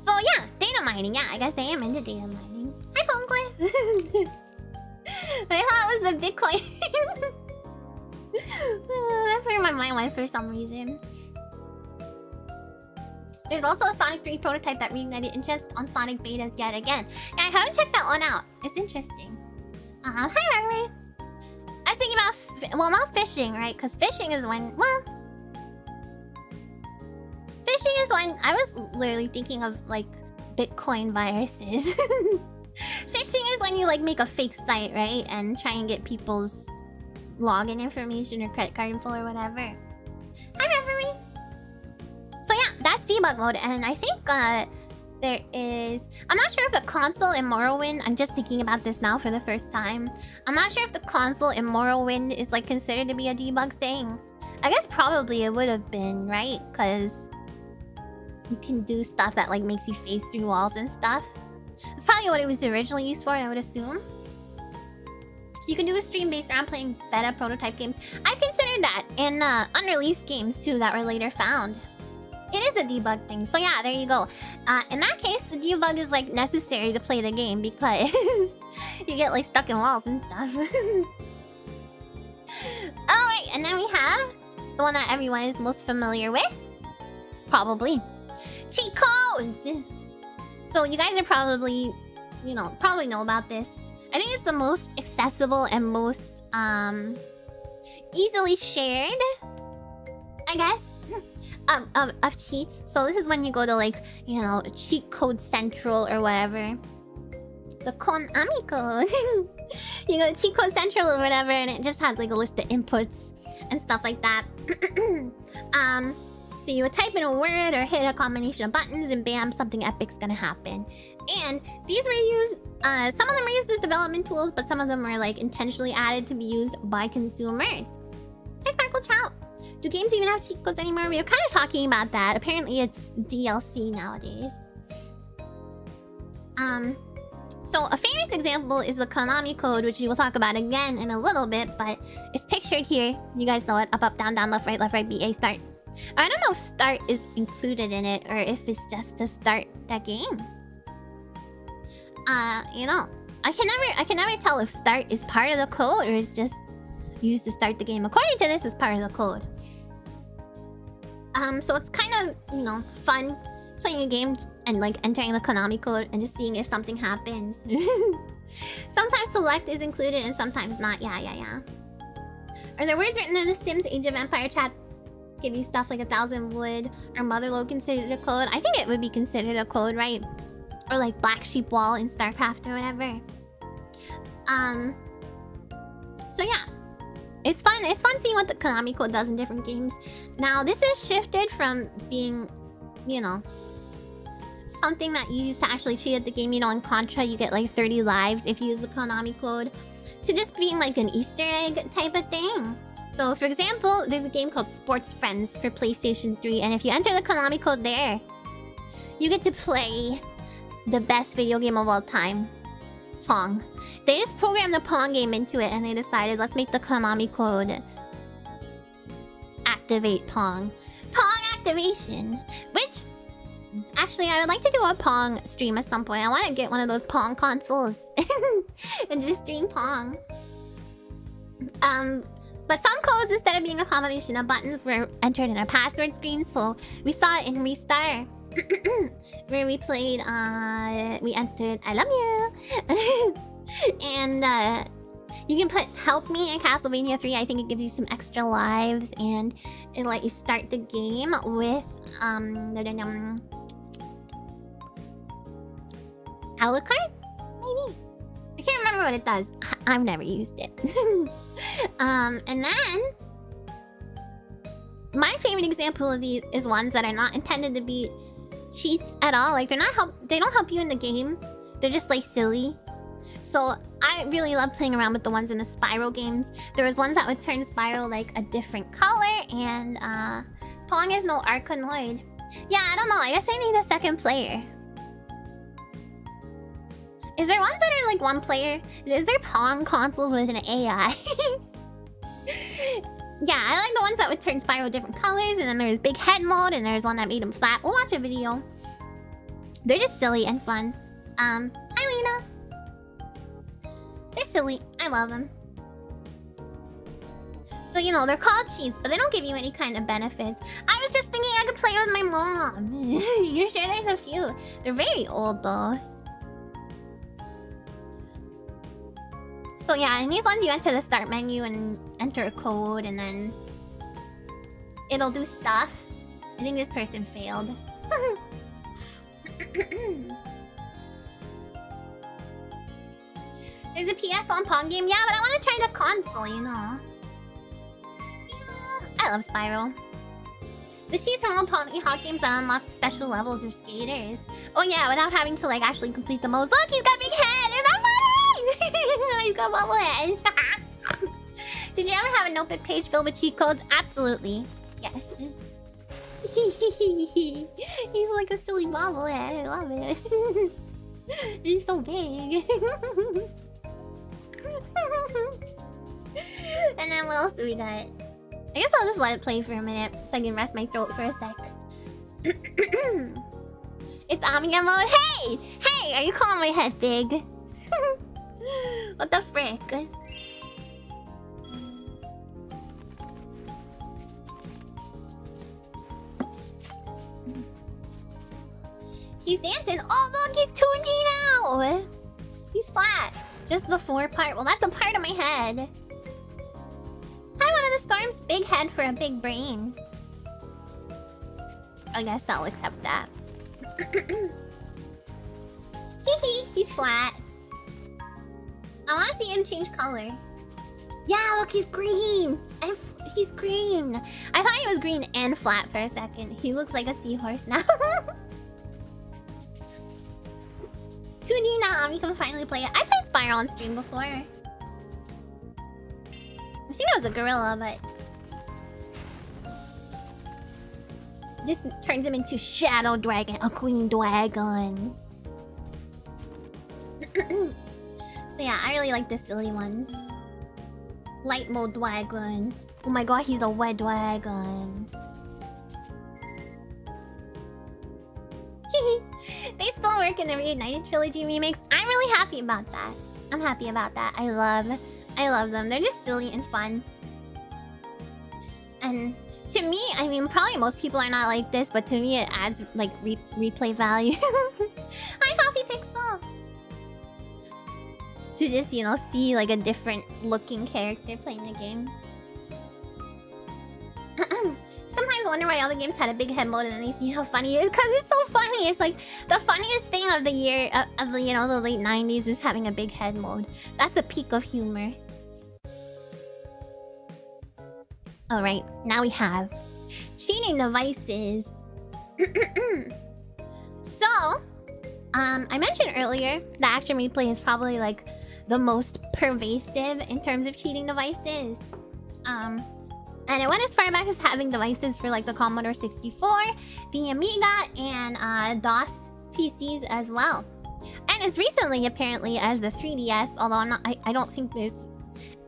So yeah, data mining, yeah, I guess I am into data mining. Hi, Pongwe. I thought it was the Bitcoin. That's where my mind went for some reason. There's also a Sonic 3 prototype that reignited interest on Sonic betas yet again. And I haven't checked that one out. It's interesting. Hi, Ray. I was thinking about... well, not fishing, right? Because fishing is when... well... fishing is when... I was literally thinking of, like, Bitcoin viruses. Fishing is when you, like, make a fake site, right? And try and get people's login information or credit card info or whatever. Hi, Reverie. So yeah, that's debug mode, and I think there is... I'm not sure if the console in Morrowind... I'm just thinking about this now for the first time. I'm not sure if the console in Morrowind is like considered to be a debug thing. I guess probably it would have been, right? Because you can do stuff that like makes you phase through walls and stuff. It's probably what it was originally used for, I would assume. You can do a stream based around playing beta prototype games. I've considered that in unreleased games too that were later found. It is a debug thing, so yeah, there you go. In that case, the debug is like necessary to play the game because you get like stuck in walls and stuff. Alright, and then we have the one that everyone is most familiar with. Probably. Cheat codes! So you guys are probably, you know, probably know about this. I think it's the most accessible and most easily shared, I guess, of cheats. So this is when you go to like, you know, Cheat Code Central or whatever. The Konami code. You go to Cheat Code Central or whatever, and it just has like a list of inputs and stuff like that. So you would type in a word or hit a combination of buttons, and bam, something epic's gonna happen. And these were used, some of them were used as development tools, but some of them were like intentionally added to be used by consumers. Hey, Sparkle Trout. Do games even have cheat codes anymore? We were kind of talking about that. Apparently it's DLC nowadays. So a famous example is the Konami code, which we will talk about again in a little bit, but it's pictured here. You guys know it. Up, up, down, down, left, right, B, A, start. I don't know if start is included in it or if it's just to start that game. You know, I can never tell if start is part of the code or it's just used to start the game. According to this, it's part of the code. So it's kind of, you know, fun playing a game and like entering the Konami code and just seeing if something happens. Sometimes select is included and sometimes not. Yeah. Are there words written in the Sims Age of Empire chat give you stuff like 1,000 wood or motherlode considered a code? I think it would be considered a code, right? Or like black sheep wall in StarCraft or whatever. So yeah. It's fun. It's fun seeing what the Konami code does in different games. Now, this is shifted from being, you know, something that you use to actually cheat at the game. You know, in Contra, you get like 30 lives if you use the Konami code. To just being like an Easter egg type of thing. So, for example, there's a game called Sports Friends for PlayStation 3. And if you enter the Konami code there, you get to play the best video game of all time. Pong. They just programmed the Pong game into it and they decided, let's make the Konami code activate Pong. Pong activation! Which, actually, I would like to do a Pong stream at some point. I want to get one of those Pong consoles and just stream Pong. But some codes, instead of being a combination of buttons, were entered in a password screen. So we saw it in Restart. Where we played, we entered I love you. And you can put help me in Castlevania 3. I think it gives you some extra lives and it let you start the game with Alucard? Maybe. I can't remember what it does. I've never used it. And then my favorite example of these is ones that are not intended to be cheats at all. Like they don't help you in the game. They're just like silly. So I really love playing around with the ones in the Spyro games. There was ones that would turn Spyro like a different color, and Pong is no Arkanoid. Yeah, I don't know. I guess I need a second player. Is there ones that are like one player? Is there Pong consoles with an AI? Yeah, I like the ones that would turn Spyro different colors, and then there's big head mode, and there's one that made him flat. We'll watch a video. They're just silly and fun. Hi Lena. They're silly. I love them. So, you know, they're called cheats, but they don't give you any kind of benefits. I was just thinking I could play with my mom. You're sure there's a few? They're very old, though. So yeah, in these ones you enter the start menu and enter a code, and then it'll do stuff. I think this person failed. There's a PS1 Pong game? Yeah, but I want to try the console, you know. Yeah, I love Spyro. The cheats from old Tony Hawk games that unlock special levels or skaters. Oh yeah, without having to like actually complete the modes. Look, he's got big head! Isn't that funny? He's got bubble head. Did you ever have a notebook page filled with cheat codes? Absolutely. Yes. He's like a silly bobblehead. I love it. He's so big. And then what else do we got? I guess I'll just let it play for a minute so I can rest my throat for a sec. It's Amiya mode. Hey! Hey! Are you calling my head big? What the frick? He's dancing. Oh look, he's 2D now. He's flat. Just the 4 part. Well, that's a part of my head. Hi, one of the storms. Big head for a big brain. I guess I'll accept that. Hee, he's flat. I want to see him change color. Yeah, look, he's green. He's green. I thought he was green and flat for a second. He looks like a seahorse now. 2D now, you can finally play it. I played Spyro on stream before. I think it was a gorilla, but this turns him into Shadow Dragon, a Queen Dragon. So yeah, I really like the silly ones. Light mode dragon. Oh my god, he's a wet dragon. They still work in the Reignited Trilogy remakes. I'm really happy about that. I'm happy about that. I love them. They're just silly and fun. And to me, I mean, probably most people are not like this, but to me it adds like replay value. Hi, Coffee Pixel! To just, you know, see like a different looking character playing the game. sometimes wonder why all the games had a big head mode, and then you see how funny it is, because it's so funny. It's like the funniest thing of the year of the, you know, the late 90s is having a big head mode. That's the peak of humor. All right, now we have cheating devices. So, I mentioned earlier that action replay is probably like the most pervasive in terms of cheating devices. And it went as far back as having devices for like the Commodore 64, the Amiga, and DOS PCs as well. And as recently, apparently, as the 3DS, although I don't think there's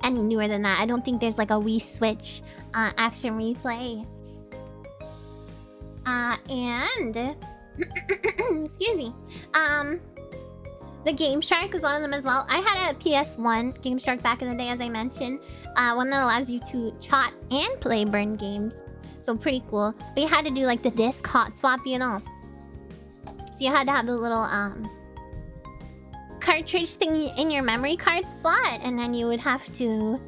any newer than that. I don't think there's like a Wii Switch action replay. And excuse me. The Game Shark is one of them as well. I had a PS1 Game Shark back in the day, as I mentioned. One that allows you to chat and play burn games. So pretty cool. But you had to do like the disc hot swap, you know. So you had to have the little cartridge thingy in your memory card slot, and then you would have to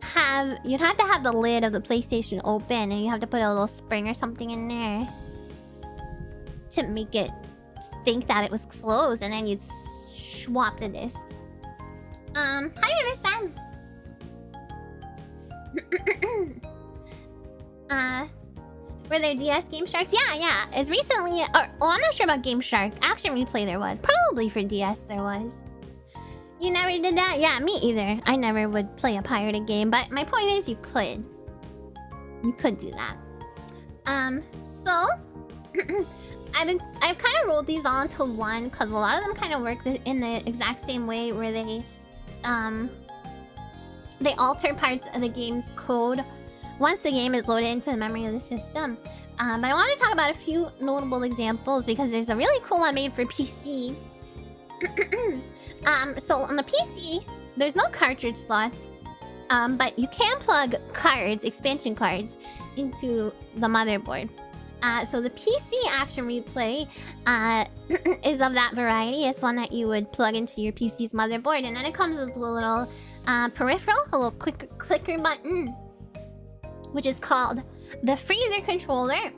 have the lid of the PlayStation open, and you have to put a little spring or something in there to make it think that it was closed, and then you'd swap the discs. Hi River-san. Were there DS Game Sharks? Yeah. As recently, I'm not sure about Game Shark. Action replay there was. Probably for DS there was. You never did that? Yeah, me either. I never would play a pirated game, but my point is you could. You could do that. So I've kind of rolled these all into one because a lot of them kind of work in the exact same way, where they alter parts of the game's code once the game is loaded into the memory of the system. But I want to talk about a few notable examples because there's a really cool one made for PC. So on the PC, there's no cartridge slots, but you can plug cards, expansion cards, into the motherboard. So the PC action replay is of that variety. It's one that you would plug into your PC's motherboard, and then it comes with a little peripheral, a little clicker button, which is called the freezer controller.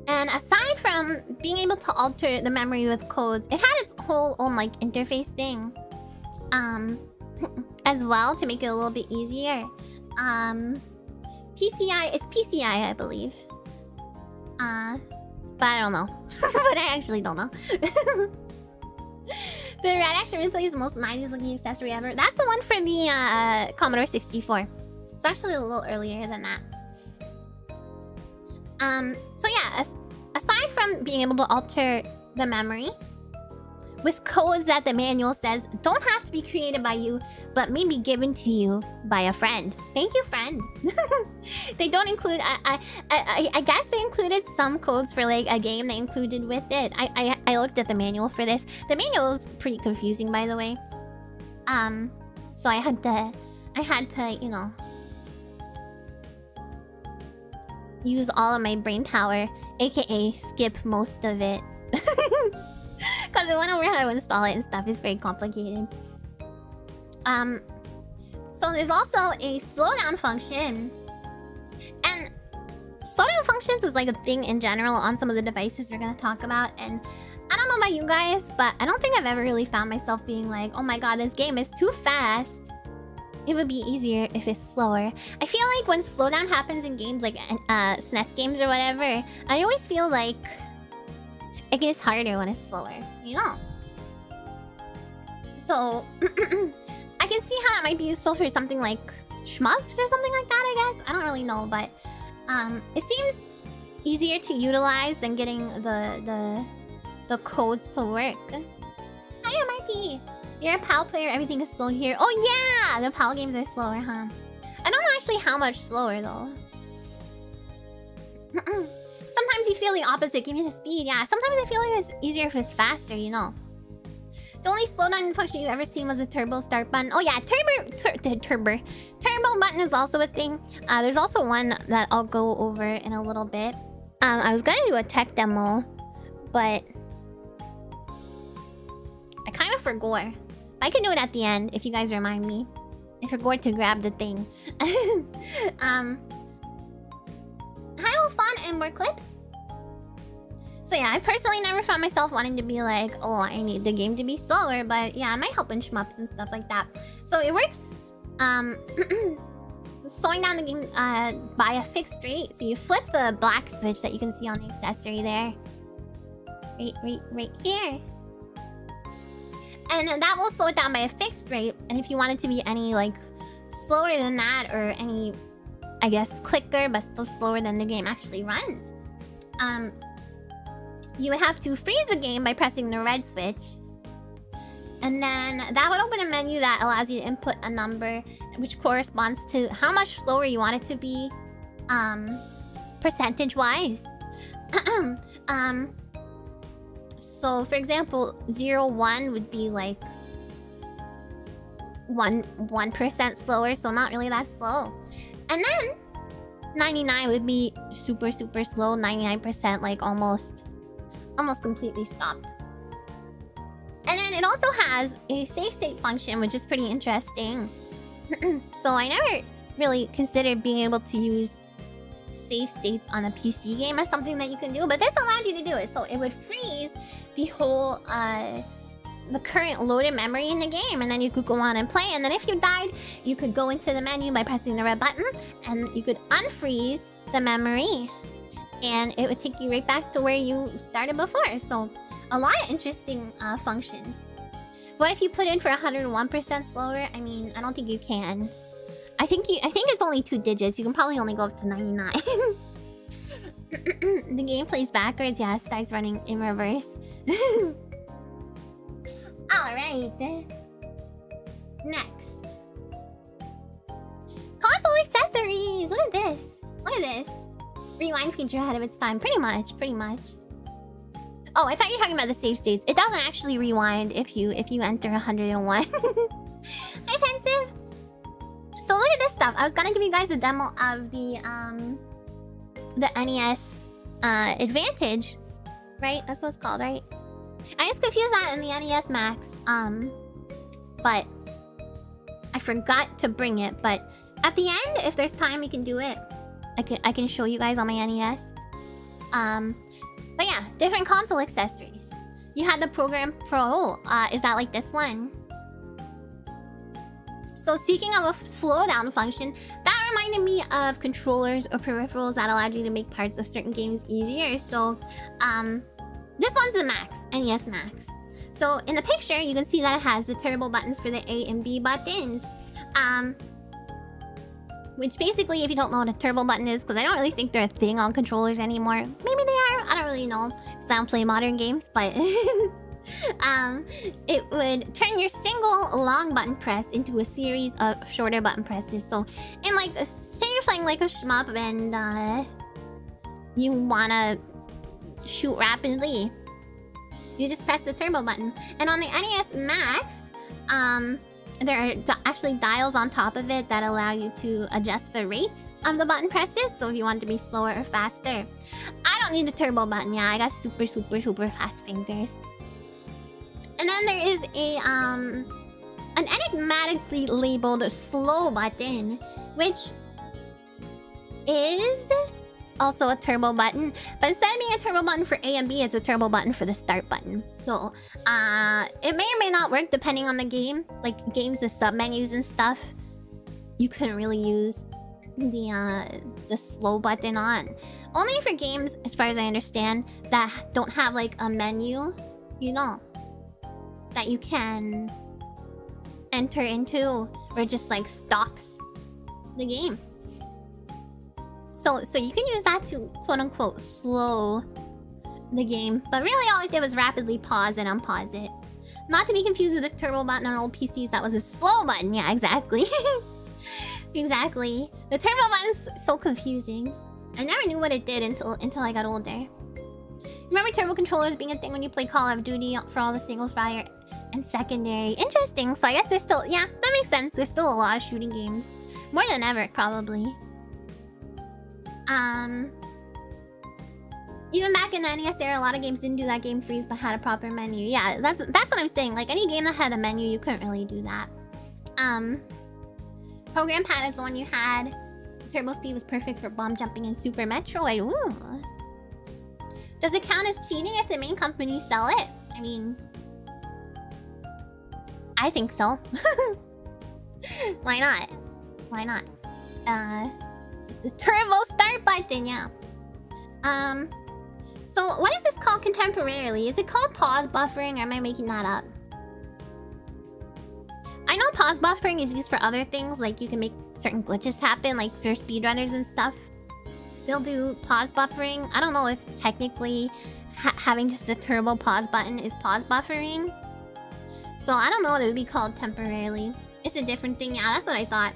And aside from being able to alter the memory with codes, it had its whole own like interface thing as well to make it a little bit easier. It's PCI, I believe. But I don't know. But I actually don't know. The Red Action Replay is the most 90s looking accessory ever. That's the one for the Commodore 64. It's actually a little earlier than that. So yeah, aside from being able to alter the memory with codes that the manual says don't have to be created by you, but may be given to you by a friend. Thank you, friend. They don't include... I guess they included some codes for like a game they included with it. I looked at the manual for this. The manual is pretty confusing, by the way. So I had to, you know, use all of my brain power, aka skip most of it. Because I went over how to install it and stuff. It's very complicated. So there's also a slowdown function. And slowdown functions is like a thing in general on some of the devices we're going to talk about. And I don't know about you guys, but I don't think I've ever really found myself being like, oh my god, this game is too fast. It would be easier if it's slower. I feel like when slowdown happens in games like SNES games or whatever, I always feel like it gets harder when it's slower, you know? So, I can see how it might be useful for something like shmups or something like that, I guess. I don't really know, but it seems easier to utilize than getting the codes to work. Hi, MRP! You're a PAL player, everything is slow here. Oh yeah! The PAL games are slower, huh? I don't know actually how much slower, though. Sometimes you feel the opposite. Give me the speed. Yeah, sometimes I feel like it's easier if it's faster, you know. The only slowdown function you've ever seen was a turbo start button. Oh yeah, turbo button is also a thing. There's also one that I'll go over in a little bit. I was gonna do a tech demo, but I kind of forgot. I can do it at the end if you guys remind me. I forgot to grab the thing. Hi, Fun in more clips. So yeah, I personally never found myself wanting to be like, oh, I need the game to be slower, but yeah, it might help in shmups and stuff like that. So it works slowing down the game by a fixed rate. So you flip the black switch that you can see on the accessory there. Right here. And that will slow it down by a fixed rate. And if you want it to be any like slower than that, or any, I guess, quicker but still slower than the game actually runs, you would have to freeze the game by pressing the red switch. And then that would open a menu that allows you to input a number which corresponds to how much slower you want it to be, percentage-wise. So, for example, 0-1 would be like 1% slower, so not really that slow. And then 99 would be super slow, 99% like almost completely stopped. And then it also has a save state function, which is pretty interesting. So I never really considered being able to use save states on a PC game as something that you can do, but this allowed you to do it. So it would freeze the whole the current loaded memory in the game, and then you could go on and play. And then if you died, you could go into the menu by pressing the red button, and you could unfreeze the memory, and it would take you right back to where you started before. So a lot of interesting functions. But if you put in for 101% slower, I mean, I don't think you can. I think it's only 2 digits. You can probably only go up to 99. The game plays backwards. Yeah, it starts running in reverse. Alright. Next. Console accessories! Look at this. Look at this. Rewind feature ahead of its time. Pretty much. Oh, I thought you were talking about the save states. It doesn't actually rewind if you enter 101. Hi, Pensive! So look at this stuff. I was gonna give you guys a demo of the NES Advantage. Right? That's what it's called, right? I just confused that in the NES Max. But I forgot to bring it. But at the end, if there's time, we can do it. I can show you guys on my NES. But yeah, different console accessories. You had the Program Pro. Is that like this one? So speaking of a slowdown function, that reminded me of controllers or peripherals that allowed you to make parts of certain games easier. So, this one's the Max, NES Max. So in the picture, you can see that it has the turbo buttons for the A and B buttons. Which basically, if you don't know what a turbo button is, because I don't really think they're a thing on controllers anymore. Maybe they are, I don't really know, because I don't play modern games, but it would turn your single long button press into a series of shorter button presses. So in like, say you're playing like a shmup and you wanna shoot rapidly, you just press the turbo button. And on the NES Max, there are actually dials on top of it that allow you to adjust the rate of the button presses. So if you want it to be slower or faster. I don't need a turbo button. Yeah, I got super fast fingers. And then there is an enigmatically labeled slow button, which is also a turbo button, but instead of being a turbo button for A and B, it's a turbo button for the start button. So it may or may not work depending on the game. Like games with submenus and stuff, you couldn't really use the slow button on. Only for games, as far as I understand, that don't have like a menu, you know, that you can enter into, or just like stops the game. So you can use that to quote-unquote slow the game. But really all it did was rapidly pause and unpause it. Not to be confused with the turbo button on old PCs, that was a slow button. Yeah, exactly. Exactly. The turbo button's so confusing. I never knew what it did until I got older. Remember turbo controllers being a thing when you play Call of Duty for all the single fire and secondary. Interesting. So I guess there's still... Yeah, that makes sense. There's still a lot of shooting games. More than ever, probably. Even back in the NES era, a lot of games didn't do that game freeze but had a proper menu. Yeah, that's what I'm saying. Like any game that had a menu, you couldn't really do that. Program Pad is the one you had. Turbo speed was perfect for bomb jumping in Super Metroid. Ooh. Does it count as cheating if the main company sell it? I mean, I think so. Why not? Why not? The turbo start button, yeah. So what is this called contemporarily? Is it called pause buffering, or am I making that up? I know pause buffering is used for other things, like you can make certain glitches happen, like for speedrunners and stuff. They'll do pause buffering. I don't know if technically having just a turbo pause button is pause buffering. So I don't know what it would be called temporarily. It's a different thing. Yeah, that's what I thought.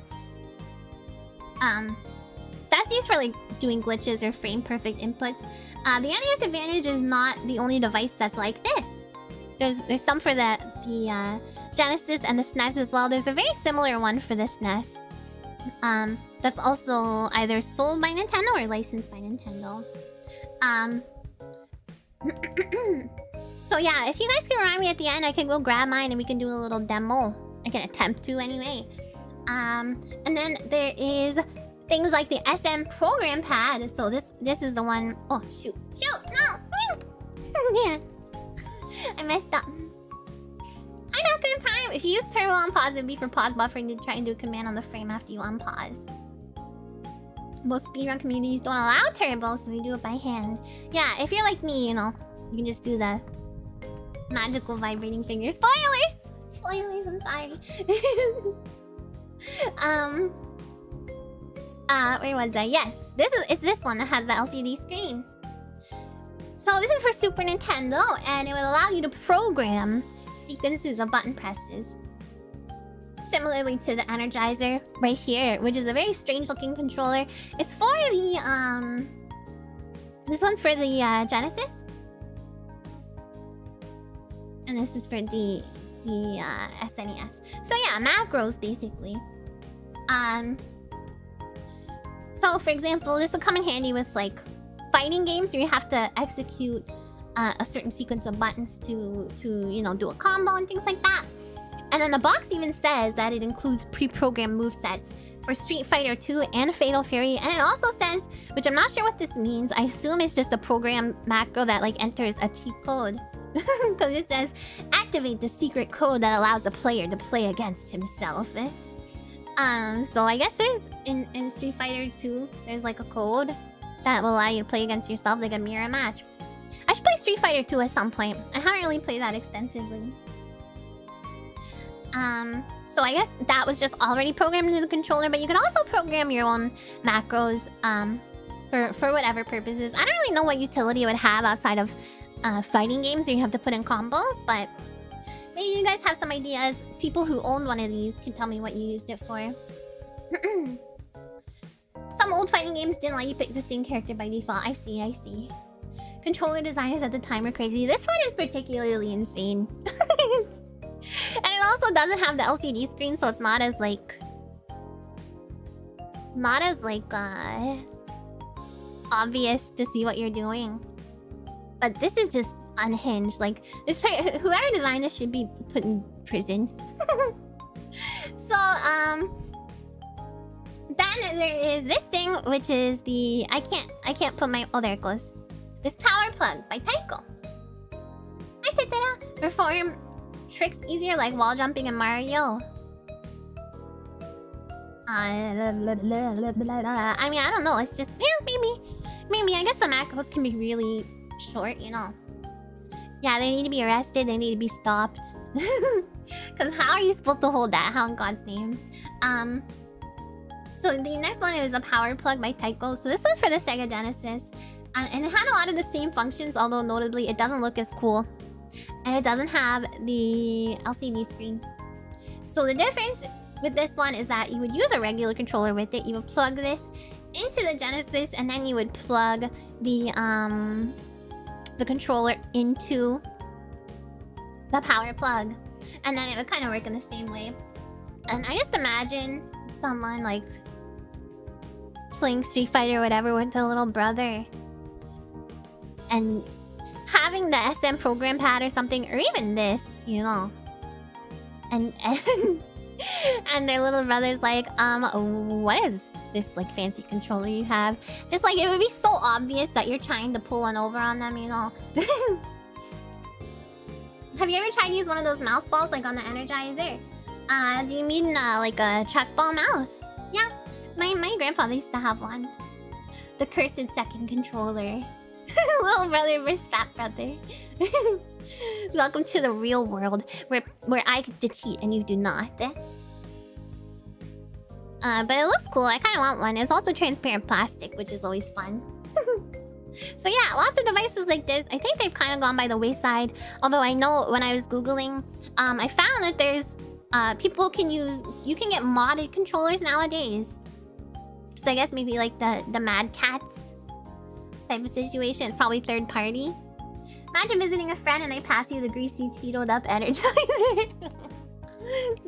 That's used for like doing glitches or frame perfect inputs. The NES Advantage is not the only device that's like this. There's some for the Genesis and the SNES as well. There's a very similar one for the SNES. That's also either sold by Nintendo or licensed by Nintendo. So yeah, if you guys can remind me at the end, I can go grab mine and we can do a little demo. I can attempt to anyway. And then there is things like the SM program pad. So this is the one. Oh shoot, no. Yeah, I messed up. I know, good time. If you use turbo on pause, it'd be for pause buffering to try and do a command on the frame after you unpause. Most speedrun communities don't allow turbo, so they do it by hand. Yeah, if you're like me, you know, you can just do the magical vibrating fingers. Spoilers! Spoilers, I'm sorry. Where was I? Yes, it's this one that has the LCD screen. So this is for Super Nintendo, and it will allow you to program sequences of button presses. Similarly to the Energizer right here, which is a very strange looking controller. It's for the this one's for the Genesis. And this is for the SNES. So yeah, macros basically. So for example, this will come in handy with like fighting games where you have to execute a certain sequence of buttons to you know, do a combo and things like that. And then the box even says that it includes pre-programmed movesets for Street Fighter 2 and Fatal Fury. And it also says, which I'm not sure what this means, I assume it's just a program macro that like enters a cheat code. Because it says, activate the secret code that allows the player to play against himself. So I guess there's, in Street Fighter 2, there's like a code that will allow you to play against yourself, like a mirror match. I should play Street Fighter 2 at some point. I haven't really played that extensively. So I guess that was just already programmed into the controller, but you can also program your own macros for whatever purposes. I don't really know what utility it would have outside of fighting games where you have to put in combos, but maybe you guys have some ideas. People who own one of these can tell me what you used it for. Some old fighting games didn't let you pick the same character by default. I see. Controller designers at the time were crazy. This one is particularly insane. And it also doesn't have the LCD screen, so it's not as like obvious to see what you're doing. But this is just unhinged. Like this, whoever designed this should be put in prison. So then there is this thing, which is the I can't put my, oh there it goes. This power plug by Taiko. Perform tricks easier like wall jumping in Mario. I mean, I don't know. It's just, yeah, maybe. I guess the macros can be really short, you know. Yeah, they need to be arrested. They need to be stopped. Because how are you supposed to hold that? How in God's name? So the next one is a power plug by Taiko. So this was for the Sega Genesis. And it had a lot of the same functions, although notably it doesn't look as cool. And it doesn't have the LCD screen. So the difference with this one is that you would use a regular controller with it. You would plug this into the Genesis, and then you would plug the controller into the power plug. And then it would kind of work in the same way. And I just imagine someone like playing Street Fighter or whatever with a little brother. And having the SM program pad or something, or even this, you know. And their little brother's like, what is this like fancy controller you have. Just like it would be so obvious that you're trying to pull one over on them, you know. Have you ever tried to use one of those mouse balls like on the Energizer? Do you mean like a trackball mouse? Yeah, my grandfather used to have one. The cursed second controller. Little brother versus fat brother. Welcome to the real world where I get to cheat and you do not. But it looks cool. I kind of want one. It's also transparent plastic, which is always fun. So yeah, lots of devices like this. I think they've kind of gone by the wayside. Although I know when I was Googling, I found that there's people can use... You can get modded controllers nowadays. So I guess maybe like the Mad Cats type of situation. It's probably third party. Imagine visiting a friend and they pass you the greasy Cheetoed up Energizer.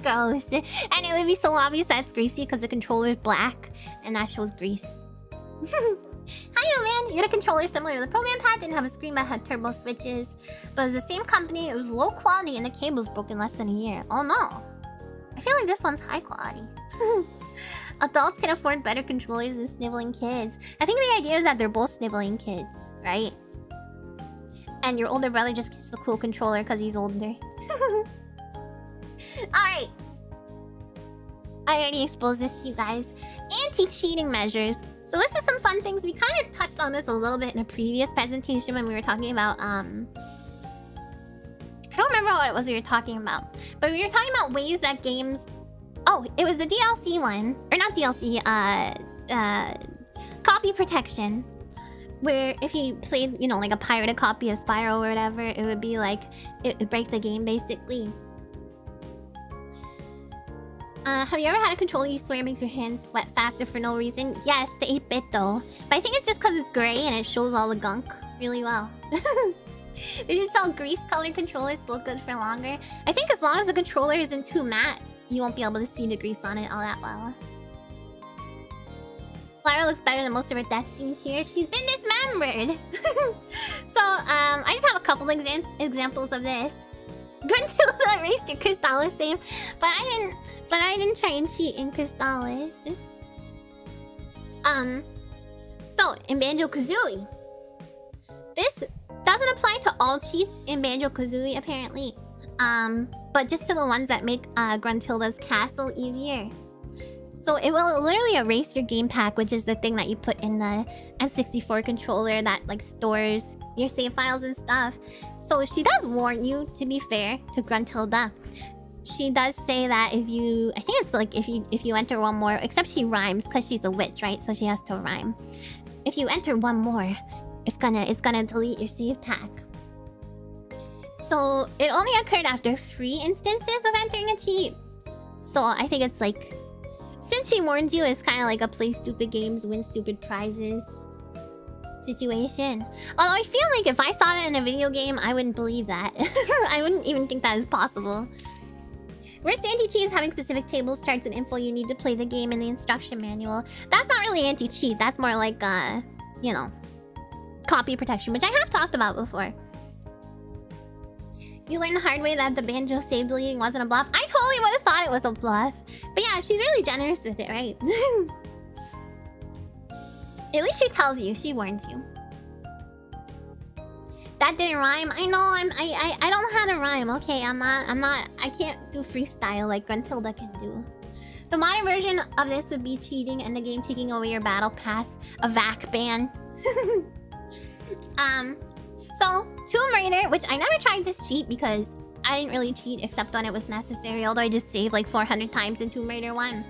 Gross. And it would be so obvious that it's greasy because the controller is black and that shows grease. Hi, man. You had a controller similar to the program pad, didn't have a screen but had turbo switches. But it was the same company, it was low quality, and the cables broke in less than a year. Oh no. I feel like this one's high quality. Adults can afford better controllers than sniveling kids. I think the idea is that they're both sniveling kids, right? And your older brother just gets the cool controller because he's older. Alright. I already exposed this to you guys. Anti-cheating measures. So this is some fun things. We kind of touched on this a little bit in a previous presentation when we were talking about, I don't remember what it was we were talking about. But we were talking about ways that games... Oh, it was the DLC one. Or not DLC, copy protection. Where if you played, you know, like a pirated copy of Spyro or whatever, it would be like... It would break the game, basically. Have you ever had a controller you swear makes your hands sweat faster for no reason? Yes, the 8-bit though. But I think it's just because it's gray and it shows all the gunk really well. They should sell grease-colored controllers to look good for longer. I think as long as the controller isn't too matte, you won't be able to see the grease on it all that well. Lara looks better than most of her death scenes here. She's been dismembered! So, I just have a couple examples of this. Gruntilda erased your Crystallis save, but I didn't try and cheat in Crystallis. So in Banjo-Kazooie, this doesn't apply to all cheats in Banjo-Kazooie apparently, but just to the ones that make Gruntilda's castle easier. So it will literally erase your game pack, which is the thing that you put in the N64 controller that like stores your save files and stuff. So she does warn you, to be fair, to Gruntilda. She does say that if you... I think it's like if you enter one more... Except she rhymes, because she's a witch, right? So she has to rhyme. If you enter one more, it's gonna delete your save pack. So it only occurred after 3 instances of entering a cheat. So I think it's like... Since she warns you, it's kind of like a play stupid games, win stupid prizes situation. Although I feel like if I saw that in a video game, I wouldn't believe that. I wouldn't even think that is possible. Where's anti-cheat is having specific tables, charts, and info you need to play the game in the instruction manual. That's not really anti-cheat. That's more like, you know, copy protection, which I have talked about before. You learned the hard way that the Banjo save deleting wasn't a bluff. I totally would have thought it was a bluff. But yeah, she's really generous with it, right? At least she tells you. She warns you. That didn't rhyme. I know. I don't know how to rhyme. Okay, I can't do freestyle like Gruntilda can do. The modern version of this would be cheating and the game taking away your battle pass. A VAC ban. So Tomb Raider, which I never tried this cheat because I didn't really cheat except when it was necessary. Although I did save like 400 times in Tomb Raider 1.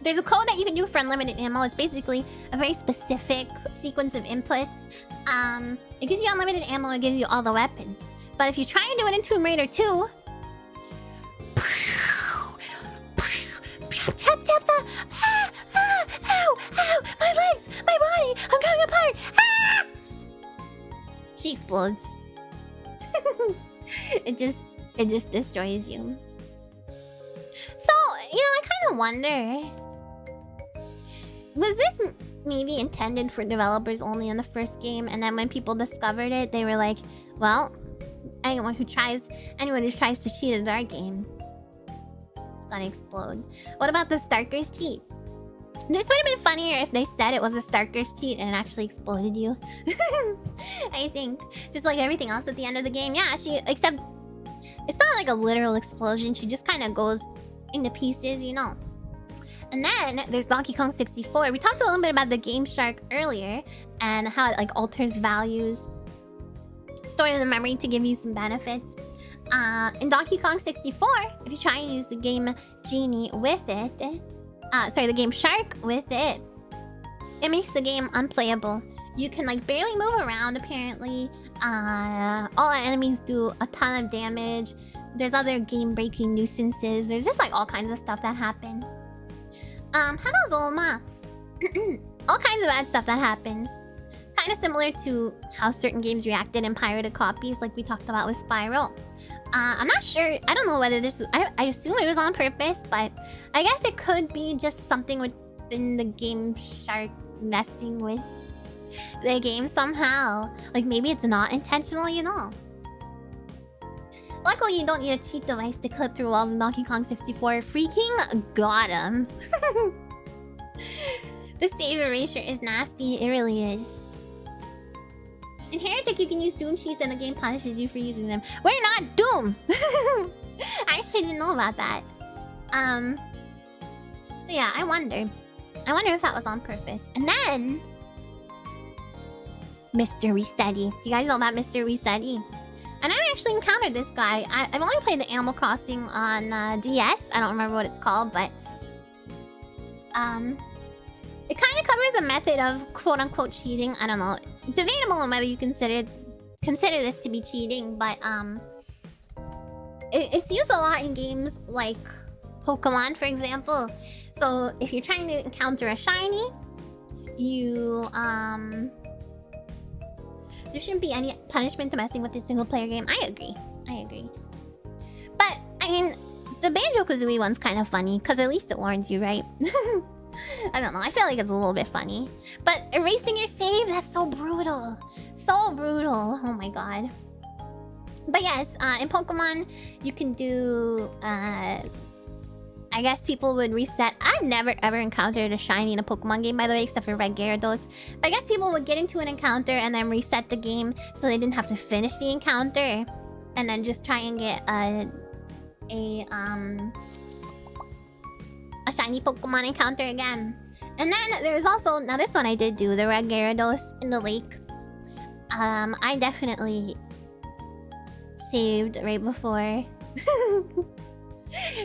There's a code that you can do for unlimited ammo. It's basically a very specific sequence of inputs. It gives you unlimited ammo, it gives you all the weapons. But if you try and do it in Tomb Raider 2... Ow! My legs! My body! I'm coming apart! Ah! She explodes. It just destroys you. So, you know, I kind of wonder... Was this maybe intended for developers only in the first game, and then when people discovered it, they were like, well, anyone who tries to cheat at our game, it's gonna explode. What about the Starker's cheat? This would have been funnier if they said it was a Starker's cheat and it actually exploded you. I think. Just like everything else at the end of the game. Yeah, except it's not like a literal explosion. She just kind of goes into pieces, you know. And then there's Donkey Kong 64. We talked a little bit about the Game Shark earlier and how it like alters values, storing the memory to give you some benefits. In Donkey Kong 64, if you try and use the Game Genie with it, the Game Shark with it, it makes the game unplayable. You can like barely move around apparently. All enemies do a ton of damage. There's other game-breaking nuisances. There's just like all kinds of stuff that happens. Hello Zolma. All kinds of bad stuff that happens. Kind of similar to how certain games reacted in pirated copies, like we talked about with Spyro. I'm not sure. I don't know whether this... I assume it was on purpose, but I guess it could be just something within the Game Shark messing with the game somehow. Like maybe it's not intentional, you know. Luckily, you don't need a cheat device to clip through walls in Donkey Kong 64. Freaking got him. The save erasure is nasty. It really is. In Heretic, you can use Doom cheats and the game punishes you for using them. We're not Doom! I actually didn't know about that. So yeah, I wonder. I wonder if that was on purpose. And then... Mr. Resetty. Do you guys know about Mr. Resetty? I never actually encountered this guy. I've only played the Animal Crossing on DS. I don't remember what it's called, but... it kind of covers a method of quote-unquote cheating. I don't know. Debatable on whether you consider this to be cheating, but it's used a lot in games like Pokemon, for example. So if you're trying to encounter a shiny, you there shouldn't be any punishment to messing with this single-player game. I agree. But I mean, the Banjo-Kazooie one's kind of funny because at least it warns you, right? I don't know. I feel like it's a little bit funny. But erasing your save, that's so brutal. So brutal. Oh my god. But yes, in Pokemon, you can do... I guess people would reset... I've never ever encountered a shiny in a Pokemon game, by the way, except for Red Gyarados. But I guess people would get into an encounter and then reset the game so they didn't have to finish the encounter. And then just try and get a shiny Pokemon encounter again. And then there's also... Now this one I did do, the Red Gyarados in the lake. I definitely saved right before...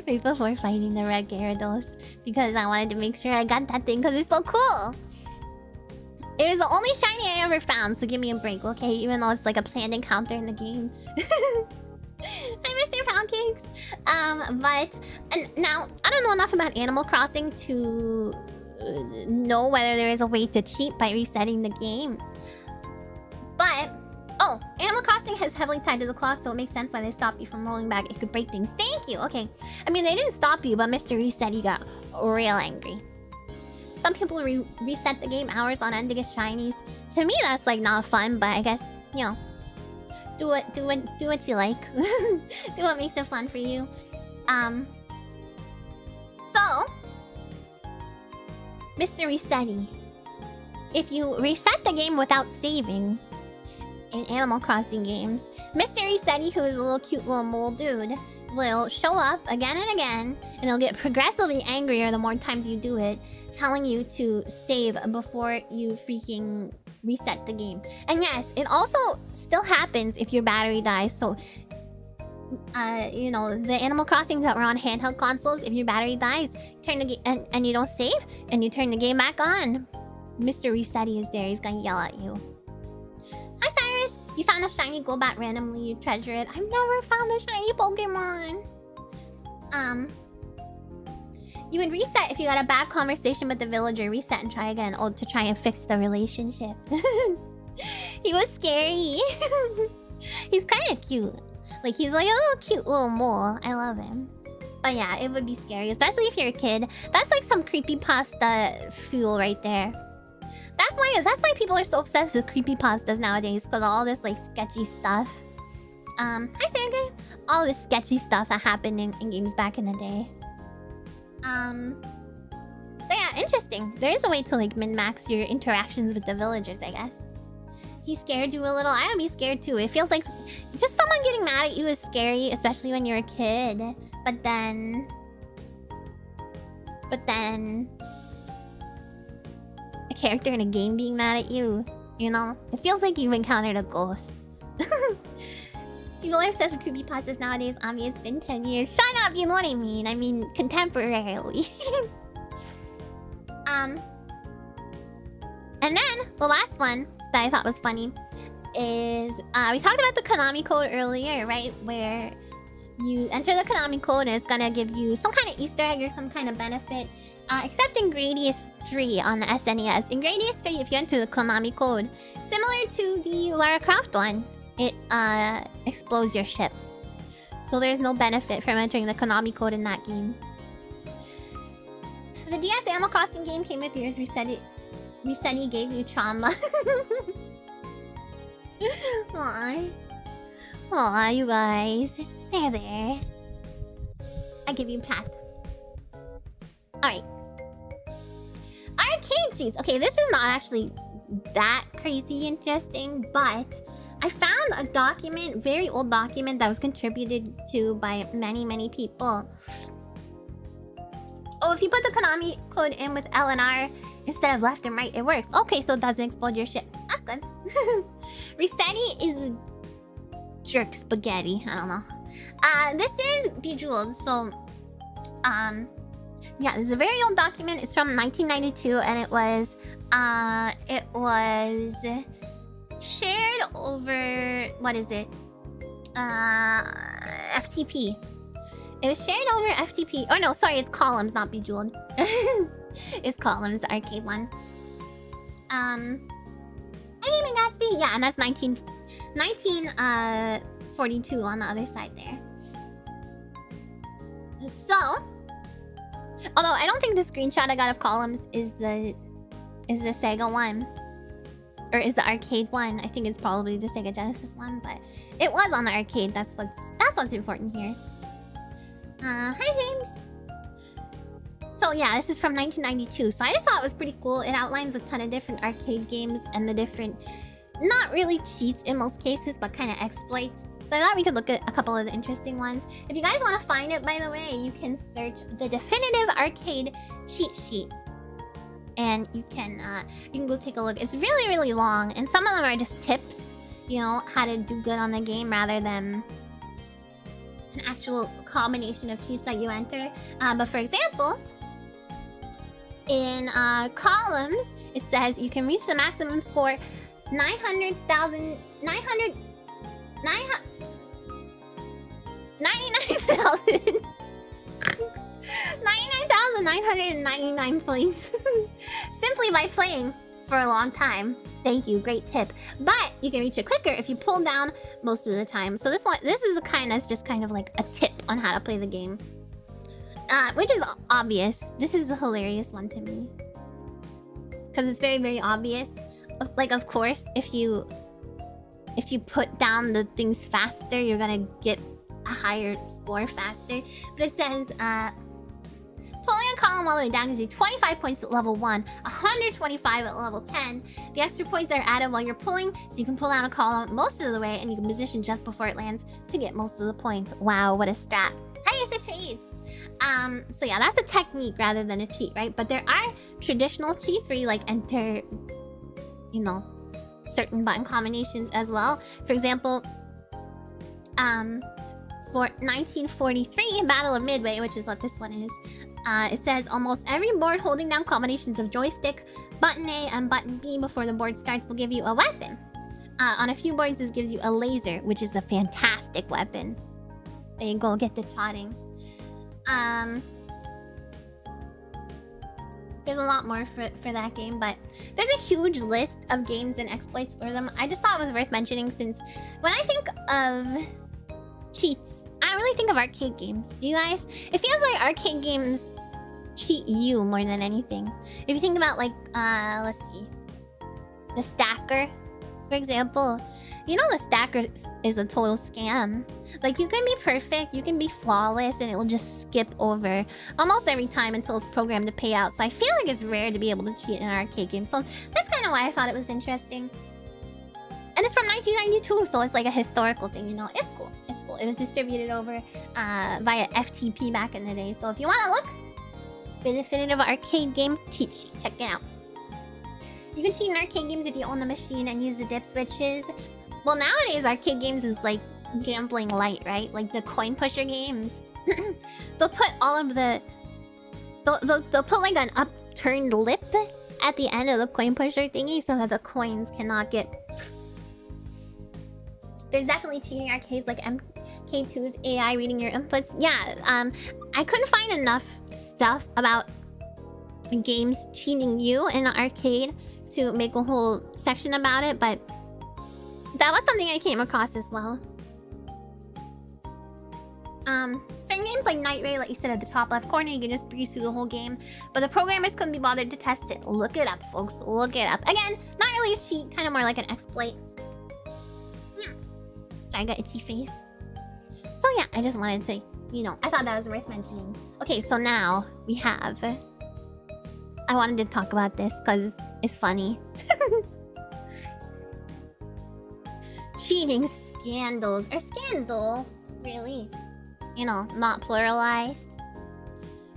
right before fighting the Red Gyarados. Because I wanted to make sure I got that thing because it's so cool. It was the only shiny I ever found, so give me a break, okay? Even though it's like a planned encounter in the game. I miss your pound cakes. And now I don't know enough about Animal Crossing to know whether there is a way to cheat by resetting the game. But oh, Animal Crossing is heavily tied to the clock, so it makes sense why they stopped you from rolling back. It could break things. Thank you. Okay, I mean they didn't stop you, but Mr. Resetty got real angry. Some people reset the game hours on end to get shinies. To me, that's like not fun, but I guess you know. Do what you like. Do what makes it fun for you. So, Mr. Resetty, if you reset the game without saving in Animal Crossing games, Mr. Resetty, who is a little cute little mole dude, will show up again and again, and he'll get progressively angrier the more times you do it, telling you to save before you freaking reset the game. And yes, it also still happens if your battery dies. So, you know, the Animal Crossing that were on handheld consoles, if your battery dies, turn the game and you don't save, and you turn the game back on, Mr. Resetty is there. He's gonna yell at you. Hi, Cyrus. You found a shiny Golbat randomly. You treasure it. I've never found a shiny Pokemon. You would reset if you got a bad conversation with the villager. Reset and try again. Oh, to try and fix the relationship. He was scary. He's kind of cute. Like, he's like a little cute little mole. I love him. But yeah, it would be scary. Especially if you're a kid. That's like some creepypasta fuel right there. That's why people are so obsessed with creepypastas nowadays. Because all this like sketchy stuff. Hi Sergey. All this sketchy stuff that happened in games back in the day. So yeah, interesting. There is a way to like min-max your interactions with the villagers, I guess. He scared you a little. I would be scared too. It feels like just someone getting mad at you is scary, especially when you're a kid. But then a character in a game being mad at you, you know? It feels like you've encountered a ghost. People are obsessed with creepypastas nowadays. Ami, it's been 10 years. Shut up, you know what I mean. I mean, contemporarily. And then, the last one that I thought was funny is... we talked about the Konami code earlier, right? Where you enter the Konami code and it's gonna give you some kind of Easter egg or some kind of benefit. Except in Gradius 3 on the SNES. In Gradius 3, if you enter the Konami code, similar to the Lara Croft one, it explodes your ship. So there's no benefit from entering the Konami code in that game. The DS Animal Crossing game came with yours. Resetti gave you trauma. Aww. Aww, you guys. There. I give you pat. Alright. Arcade cheats. Okay, this is not actually that crazy interesting, but I found a document, very old document that was contributed to by many people. Oh, if you put the Konami code in with L and R instead of left and right, it works. Okay, so it doesn't explode your ship. That's good. Resetti is jerk spaghetti. I don't know. This is Bejeweled, so... yeah, this is a very old document. It's from 1992, and it was shared over... What is it? FTP. It was shared over FTP. Oh no, sorry, it's Columns, not Bejeweled. It's Columns, the arcade one. Hi, Gaming Gatsby. Yeah, and that's 1942 on the other side there. So, although I don't think the screenshot I got of Columns is the Sega one. Or is the arcade one. I think it's probably the Sega Genesis one, but it was on the arcade. That's what's important here. Hi James! So yeah, this is from 1992. So I just thought it was pretty cool. It outlines a ton of different arcade games and the different, not really cheats in most cases, but kind of exploits. So I thought we could look at a couple of the interesting ones. If you guys want to find it, by the way, you can search the definitive arcade cheat sheet. And you can go take a look. It's really long, and some of them are just tips, you know, how to do good on the game rather than an actual combination of cheats that you enter. But for example, in Columns, it says you can reach the maximum score 99,999 points simply by playing for a long time. Thank you, great tip. But you can reach it quicker if you pull down most of the time. So this is a kind that's just kind of like a tip on how to play the game, which is obvious. This is a hilarious one to me because it's very obvious. Like, of course, if you put down the things faster, you're gonna get a higher score faster. But it says pulling a column all the way down gives you 25 points at level 1, 125 at level 10. The extra points are added while you're pulling, so you can pull down a column most of the way, and you can position just before it lands to get most of the points. Wow, what a strat. Hi, it's a trades. So yeah, that's a technique rather than a cheat, right? But there are traditional cheats where you like enter, you know, certain button combinations as well. For example, for 1943 Battle of Midway, which is what this one is, it says almost every board holding down combinations of joystick, button A, and button B before the board starts will give you a weapon. On a few boards, this gives you a laser, which is a fantastic weapon. There you go, get the trotting. There's a lot more for that game, but there's a huge list of games and exploits for them. I just thought it was worth mentioning since when I think of cheats, I don't really think of arcade games. Do you guys? It feels like arcade games cheat you more than anything. If you think about like, let's see, the stacker, for example, You know the stacker is a total scam. Like, you can be perfect, you can be flawless, and it will just skip over almost every time until it's programmed to pay out. So I feel like it's rare to be able to cheat in an arcade game. So that's kind of why I thought it was interesting. And it's from 1992, so it's like a historical thing, you know? It's cool. It's cool. It was distributed over via FTP back in the day. So if you want to look, the definitive arcade game cheat sheet. Check it out. You can cheat in arcade games if you own the machine and use the dip switches. Well, nowadays, arcade games is like gambling light, right? Like the coin pusher games. They'll put all of the... They'll put like an upturned lip at the end of the coin pusher thingy so that the coins cannot get... There's definitely cheating arcades like MK2's AI reading your inputs. Yeah, I couldn't find enough stuff about games cheating you in an arcade to make a whole section about it, but that was something I came across as well. Certain games like Night Ray, like you said at the top left corner, you can just breeze through the whole game, but the programmers couldn't be bothered to test it. Look it up, folks. Look it up. Again, not really a cheat, kind of more like an exploit. Sorry, I got itchy face. So yeah, I just wanted to, you know, I thought that was worth mentioning. Okay, so now we have... I wanted to talk about this because it's funny. Cheating scandals. Or scandal, really. You know, not pluralized.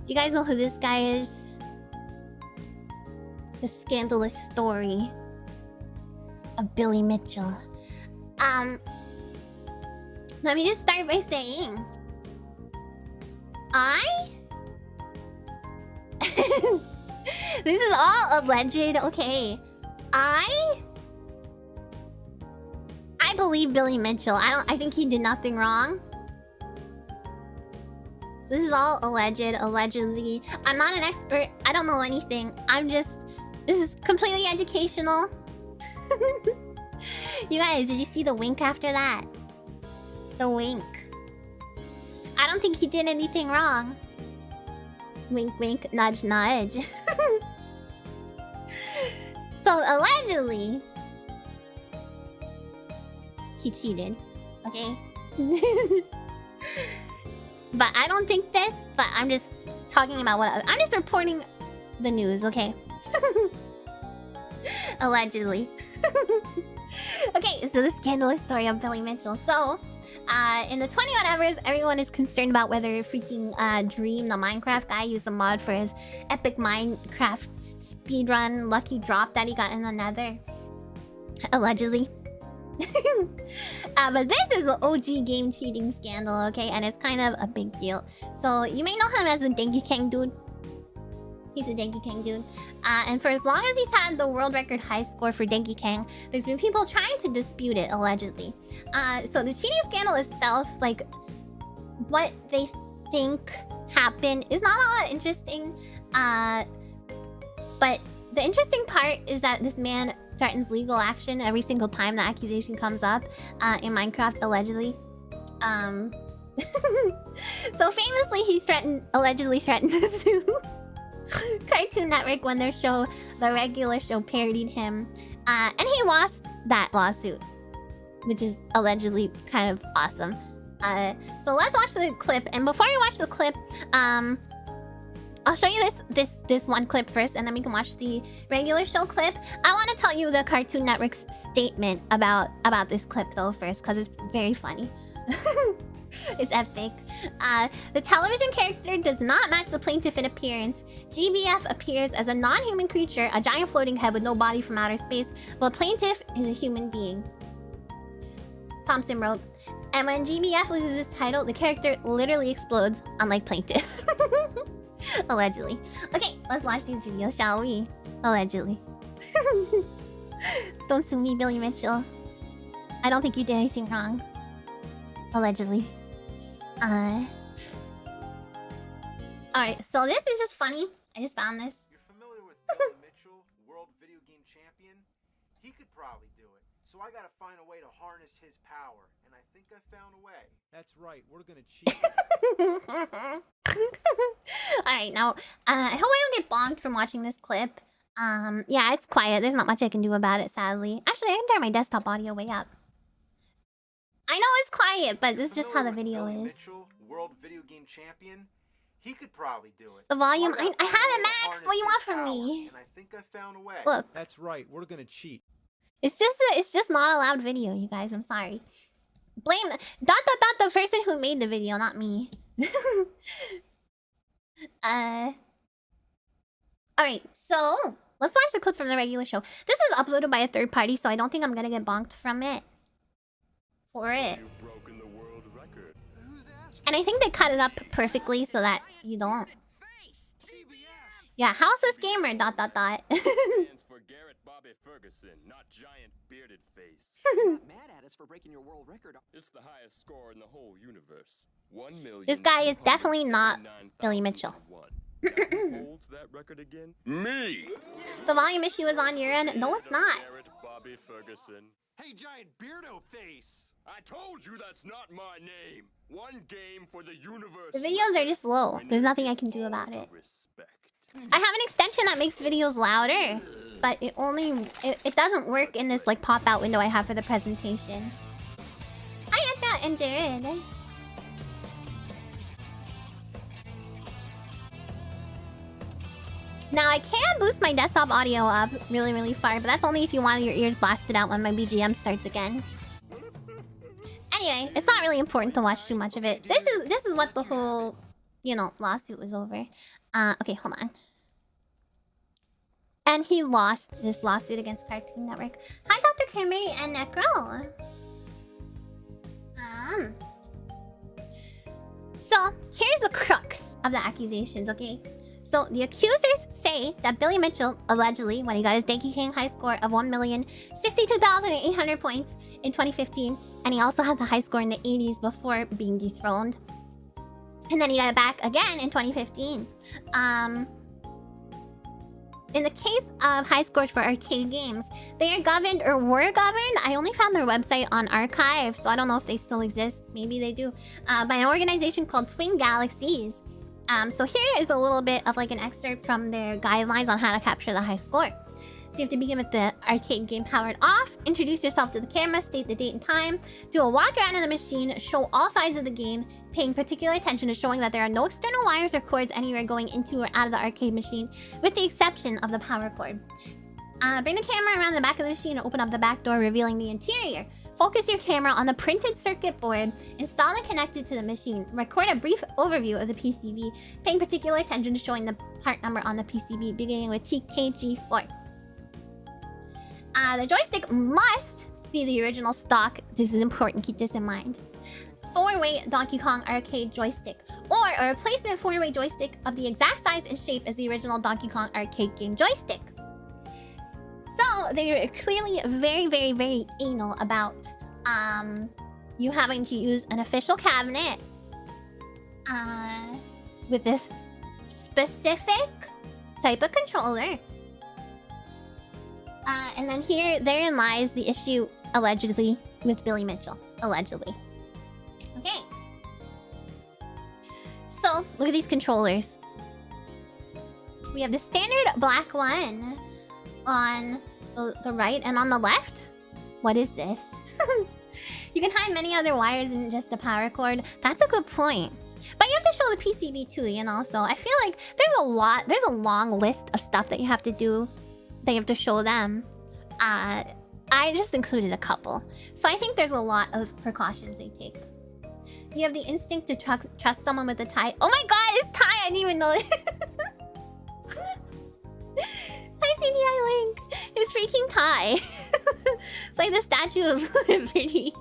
Do you guys know who this guy is? The scandalous story of Billy Mitchell. Let me just start by saying... This is all alleged, okay. I believe Billy Mitchell. I think he did nothing wrong. So this is all alleged, allegedly. I'm not an expert. I don't know anything. This is completely educational. You guys, did you see the wink after that? The wink. I don't think he did anything wrong. Wink, wink, nudge, nudge. So, allegedly, he cheated. Okay? But I don't think this, but I'm just talking about I'm just reporting the news, okay? Allegedly. Okay, so the scandalous story of Billy Mitchell. So, in the 20 whatevers, everyone is concerned about whether freaking Dream, the Minecraft guy, used a mod for his epic Minecraft speedrun lucky drop that he got in the Nether. Allegedly. But this is the OG game cheating scandal, okay? And it's kind of a big deal. So, you may know him as the Dengue King dude. He's a Dengue King dude. And for as long as he's had the world record high score for Dengue King, there's been people trying to dispute it, allegedly. So the cheating scandal itself, like, what they think happened is not all that interesting. But the interesting part is that this man threatens legal action every single time the accusation comes up in Minecraft, allegedly. So famously, he allegedly threatened to sue Cartoon Network when their show, the regular show, parodied him. And he lost that lawsuit, which is allegedly kind of awesome. So let's watch the clip. And before we watch the clip, I'll show you this one clip first, and then we can watch the regular show clip. I want to tell you the Cartoon Network's statement about this clip though first, because it's very funny. It's epic. The television character does not match the plaintiff in appearance. GBF appears as a non-human creature, a giant floating head with no body from outer space, while plaintiff is a human being. Thompson wrote, and when GBF loses his title, the character literally explodes, unlike plaintiff. Allegedly. Okay, let's watch these videos, shall we? Allegedly. Don't sue me, Billy Mitchell. I don't think you did anything wrong. Allegedly. Alright, so this is just funny. I just found this. You're familiar with Billy Mitchell, world video game champion? He could probably do it. So I gotta find a way to harness his power. And I think I found a way. That's right, we're gonna cheat. Alright, now, I hope I don't get bonked from watching this clip. Yeah, it's quiet. There's not much I can do about it, sadly. Actually, I can turn my desktop audio way up. I know it's quiet, but this is just how the video Billy is. Mitchell, world video game champion. He could probably do it. The volume, So I have it gotta maxed. What do you want from harness his me? power, and I think I found a way. Look, That's right. We're gonna cheat. it's just not a loud video, you guys. I'm sorry. Blame the person who made the video, not me. Alright, so let's watch the clip from the regular show. This is uploaded by a third party, so I don't think I'm gonna get bonked from it. For it. And I think they cut it up perfectly so that you don't. Yeah, houseless gamer ... Stands for Garrett Bobby Ferguson, not giant bearded face. Mad at us for breaking your world record. It's the highest score in the whole universe. 1,000,000. This guy is definitely not Billy Mitchell. Who holds that record again? Me. The volume issue is on your end. No, it's not. Garrett Bobby Ferguson. Hey, giant beardo face. I told you that's not my name. One game for the universe. The videos are just low. There's nothing I can do about it. Respect. I have an extension that makes videos louder, but it doesn't work in this like pop-out window I have for the presentation. Hi, Etta and Jared. Now I can boost my desktop audio up really far, but that's only if you want your ears blasted out when my BGM starts again. Anyway, it's not really important to watch too much of it. This is what the whole, you know, lawsuit was over. Okay, hold on. And he lost this lawsuit against Cartoon Network. Hi, Dr. Kimmy and Necro. So here's the crux of the accusations, okay? So the accusers say that Billy Mitchell, allegedly, when he got his Donkey King high score of 1,062,800 points in 2015, and he also had the high score in the 80s before being dethroned. And then he got it back again in 2015. In the case of high scores for arcade games, they are governed or were governed. I only found their website on Archive, so I don't know if they still exist. Maybe they do. By an organization called Twin Galaxies. So here is a little bit of like an excerpt from their guidelines on how to capture the high score. So you have to begin with the arcade game powered off, introduce yourself to the camera, state the date and time, do a walk around in the machine, show all sides of the game, paying particular attention to showing that there are no external wires or cords anywhere going into or out of the arcade machine, with the exception of the power cord. Bring the camera around the back of the machine and open up the back door, revealing the interior. Focus your camera on the printed circuit board, install and connect it to the machine. Record a brief overview of the PCB, paying particular attention to showing the part number on the PCB, beginning with TKG4. The joystick must be the original stock. This is important, keep this in mind. 4-way Donkey Kong arcade joystick, or a replacement 4-way joystick of the exact size and shape as the original Donkey Kong arcade game joystick. So they are clearly very anal about you having to use an official cabinet with this specific type of controller. And then therein lies the issue, allegedly, with Billy Mitchell. Allegedly. Okay. So, look at these controllers. We have the standard black one on the right, and on the left, what is this? You can hide many other wires in just the power cord. That's a good point. But you have to show the PCB too, you know? So I feel like there's a long list of stuff that you have to do. That you have to show them. I just included a couple. So I think there's a lot of precautions they take. You have the instinct to trust someone with a tie. Oh my god, it's Ty! I didn't even know it. Hi, CDI Link! It's freaking Ty. It's like the Statue of Liberty.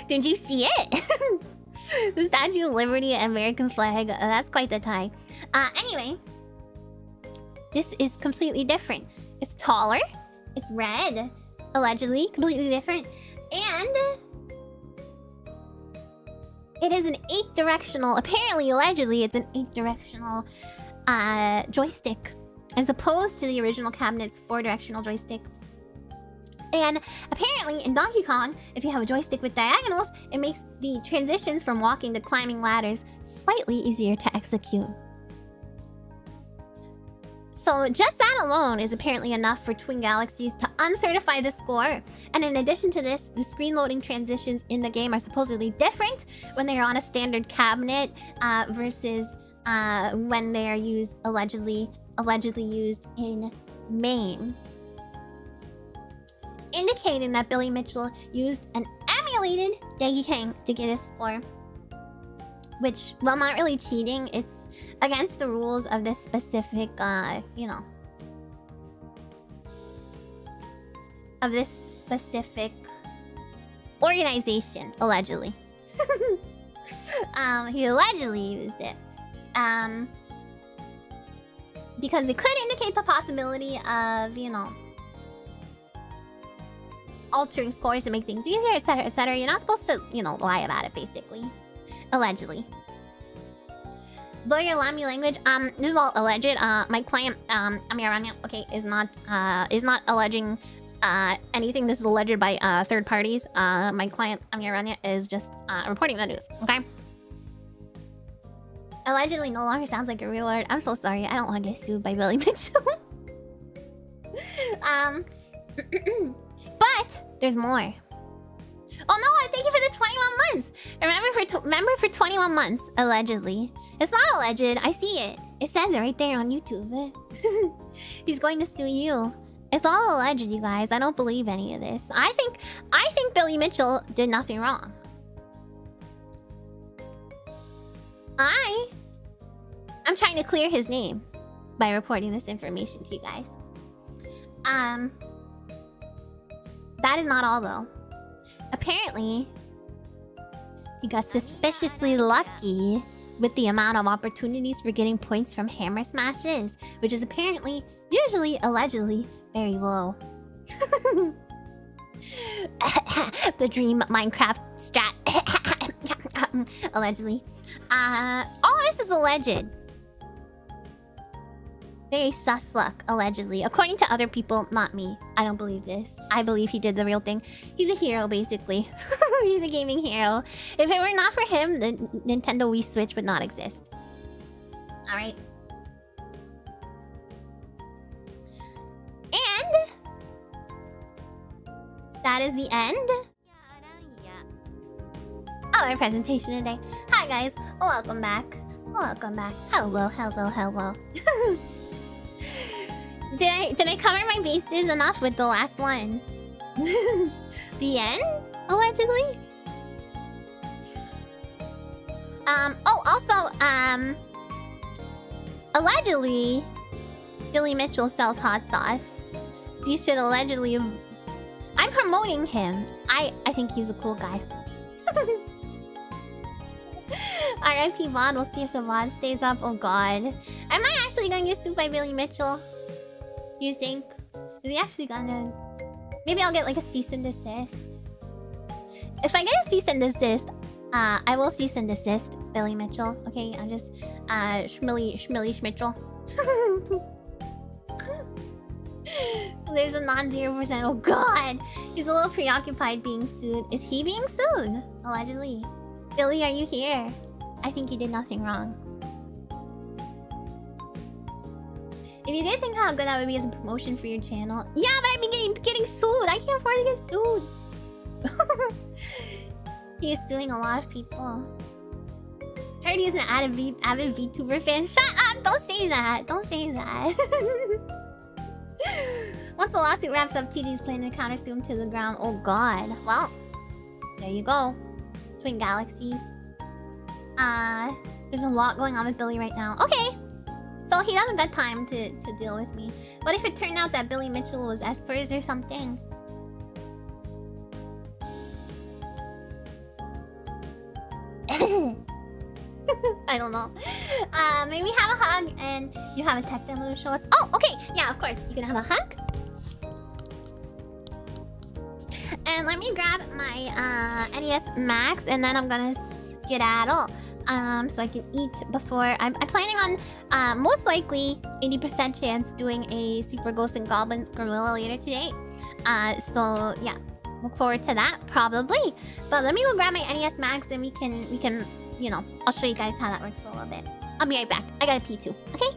Did you see it? The Statue of Liberty and American flag. That's quite the tie. Anyway. This is completely different. It's taller. It's red. Allegedly. Completely different. And it is an 8-directional... Apparently, allegedly, it's an 8-directional joystick. As opposed to the original cabinet's 4-directional joystick. And apparently, in Donkey Kong, if you have a joystick with diagonals, it makes the transitions from walking to climbing ladders slightly easier to execute. So just that alone is apparently enough for Twin Galaxies to uncertify the score. And in addition to this, the screen loading transitions in the game are supposedly different when they are on a standard cabinet versus when they are used allegedly used in MAME. Indicating that Billy Mitchell used an emulated Deggy King to get his score. Which, well, not really cheating, it's against the rules of this specific, you know, of this specific organization, allegedly. He allegedly used it. Because it could indicate the possibility of, you know, altering scores to make things easier, etc., etc. You're not supposed to, you know, lie about it, basically. Allegedly. Lawyer Lamy language. This is all alleged. My client, Amiya Aranha, okay, is not alleging anything. This is alleged by third parties. My client, Amiya Aranha, is just reporting the news. Okay. Allegedly no longer sounds like a real word. I'm so sorry. I don't want to get sued by Billy Mitchell. But there's more. Oh no! Thank you for the 21 months. Remember for 21 months, allegedly. It's not alleged. I see it. It says it right there on YouTube. He's going to sue you. It's all alleged, you guys. I don't believe any of this. I think Billy Mitchell did nothing wrong. I'm trying to clear his name by reporting this information to you guys. That is not all though. Apparently, he got suspiciously lucky with the amount of opportunities for getting points from hammer smashes, which is apparently, usually, allegedly, very low. The dream Minecraft strat. Allegedly. All of this is alleged. Very sus luck, allegedly. According to other people, not me. I don't believe this. I believe he did the real thing. He's a hero, basically. He's a gaming hero. If it were not for him, the Nintendo Wii Switch would not exist. Alright. And that is the end of our presentation today. Hi guys, welcome back. Welcome back. Hello, hello, hello. Did I cover my bases enough with the last one? The end? Allegedly? Oh, also, allegedly, Billy Mitchell sells hot sauce. So you should allegedly... I'm promoting him. I think he's a cool guy. RIP VOD, we'll see if the VOD stays up. Oh god. Am I actually gonna get sued by Billy Mitchell? Do you think? Is he actually gonna... Maybe I'll get like a cease and desist. If I get a cease and desist, I will cease and desist Billy Mitchell. Okay, I'm just Schmilly Schmitchell. There's a non-0%. Oh god! He's a little preoccupied being sued. Is he being sued? Allegedly. Billy, are you here? I think you did nothing wrong. If you did think how good that would be as a promotion for your channel... Yeah, but I'd be getting sued! I can't afford to get sued! He is suing a lot of people. Heard he's an avid VTuber fan. Shut up! Don't say that! Don't say that! Once the lawsuit wraps up, TG's planning to counter-sue him to the ground. Oh god. Well, there you go. Twin Galaxies. There's a lot going on with Billy right now. Okay! So he doesn't got time to deal with me. What if it turned out that Billy Mitchell was Espers or something? I don't know. Maybe have a hug and you have a tech demo to show us. Oh, okay! Yeah, of course. You can have a hug. And let me grab my NES Max and then I'm gonna skedaddle. So I can eat before... I'm planning on, most likely, 80% chance doing a Super Ghosts and Goblins Gorilla later today. So, yeah. Look forward to that, probably. But let me go grab my NES Max and we can, you know, I'll show you guys how that works a little bit. I'll be right back. I gotta pee too, okay?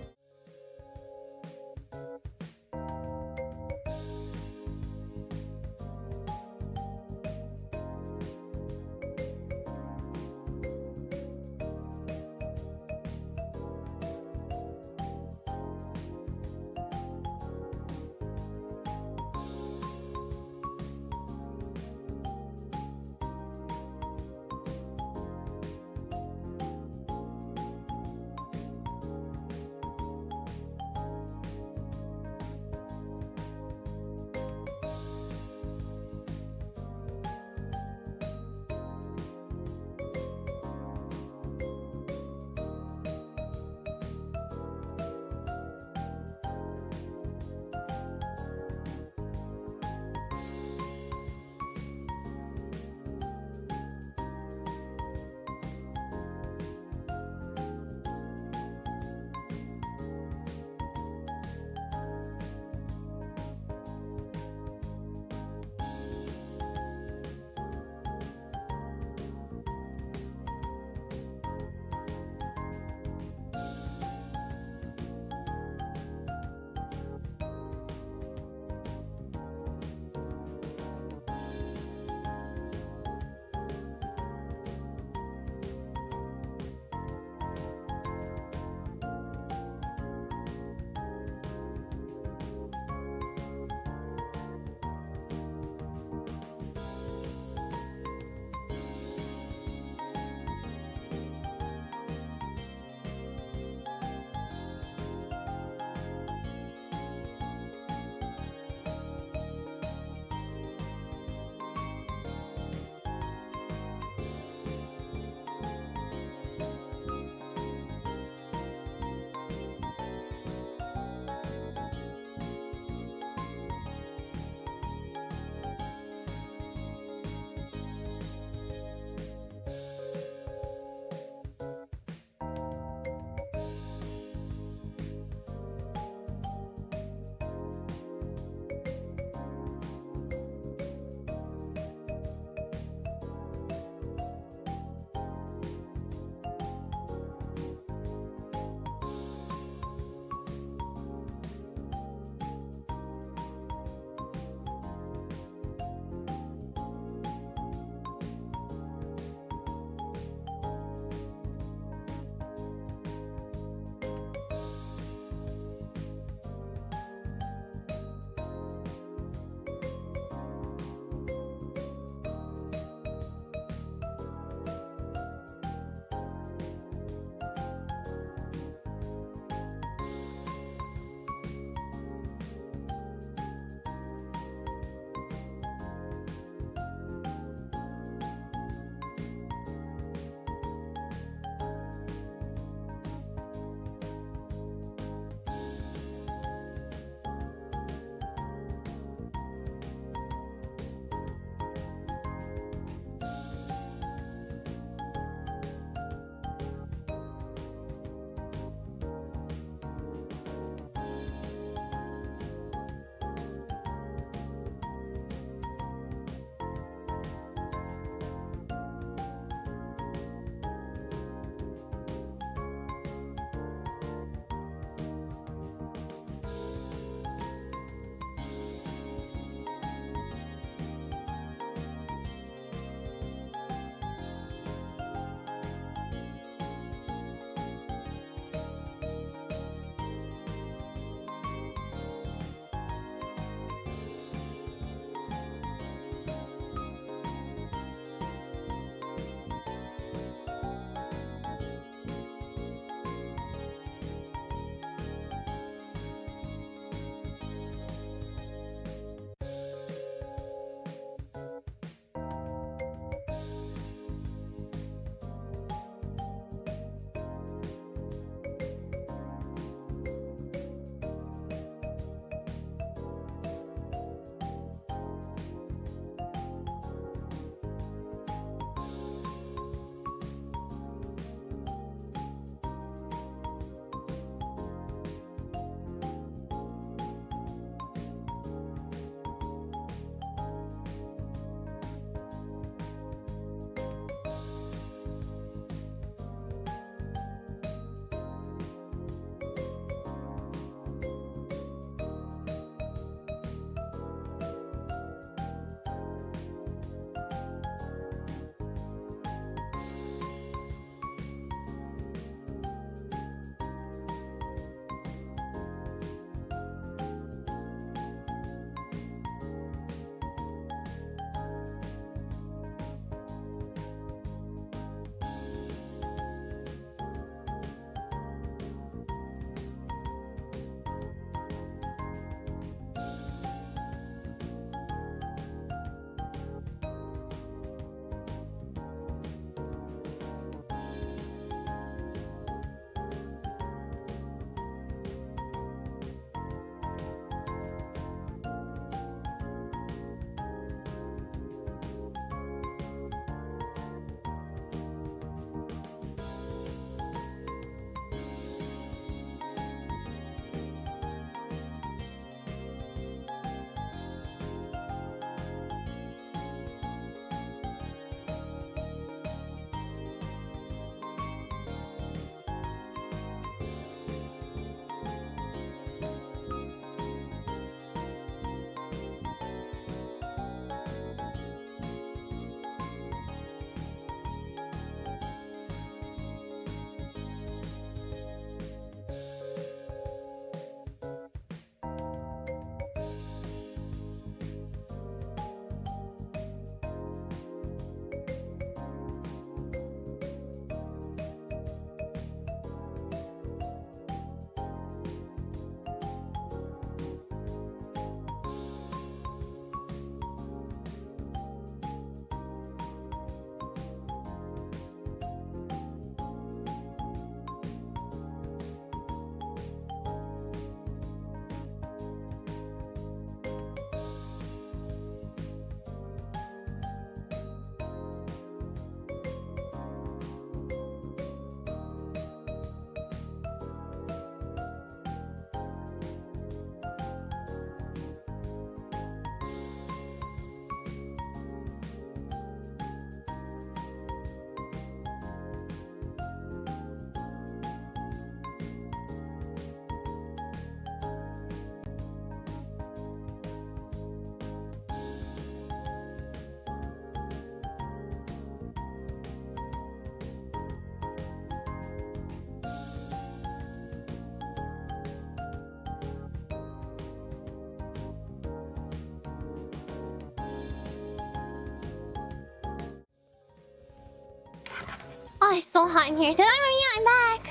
Oh, it's so hot in here. I'm back.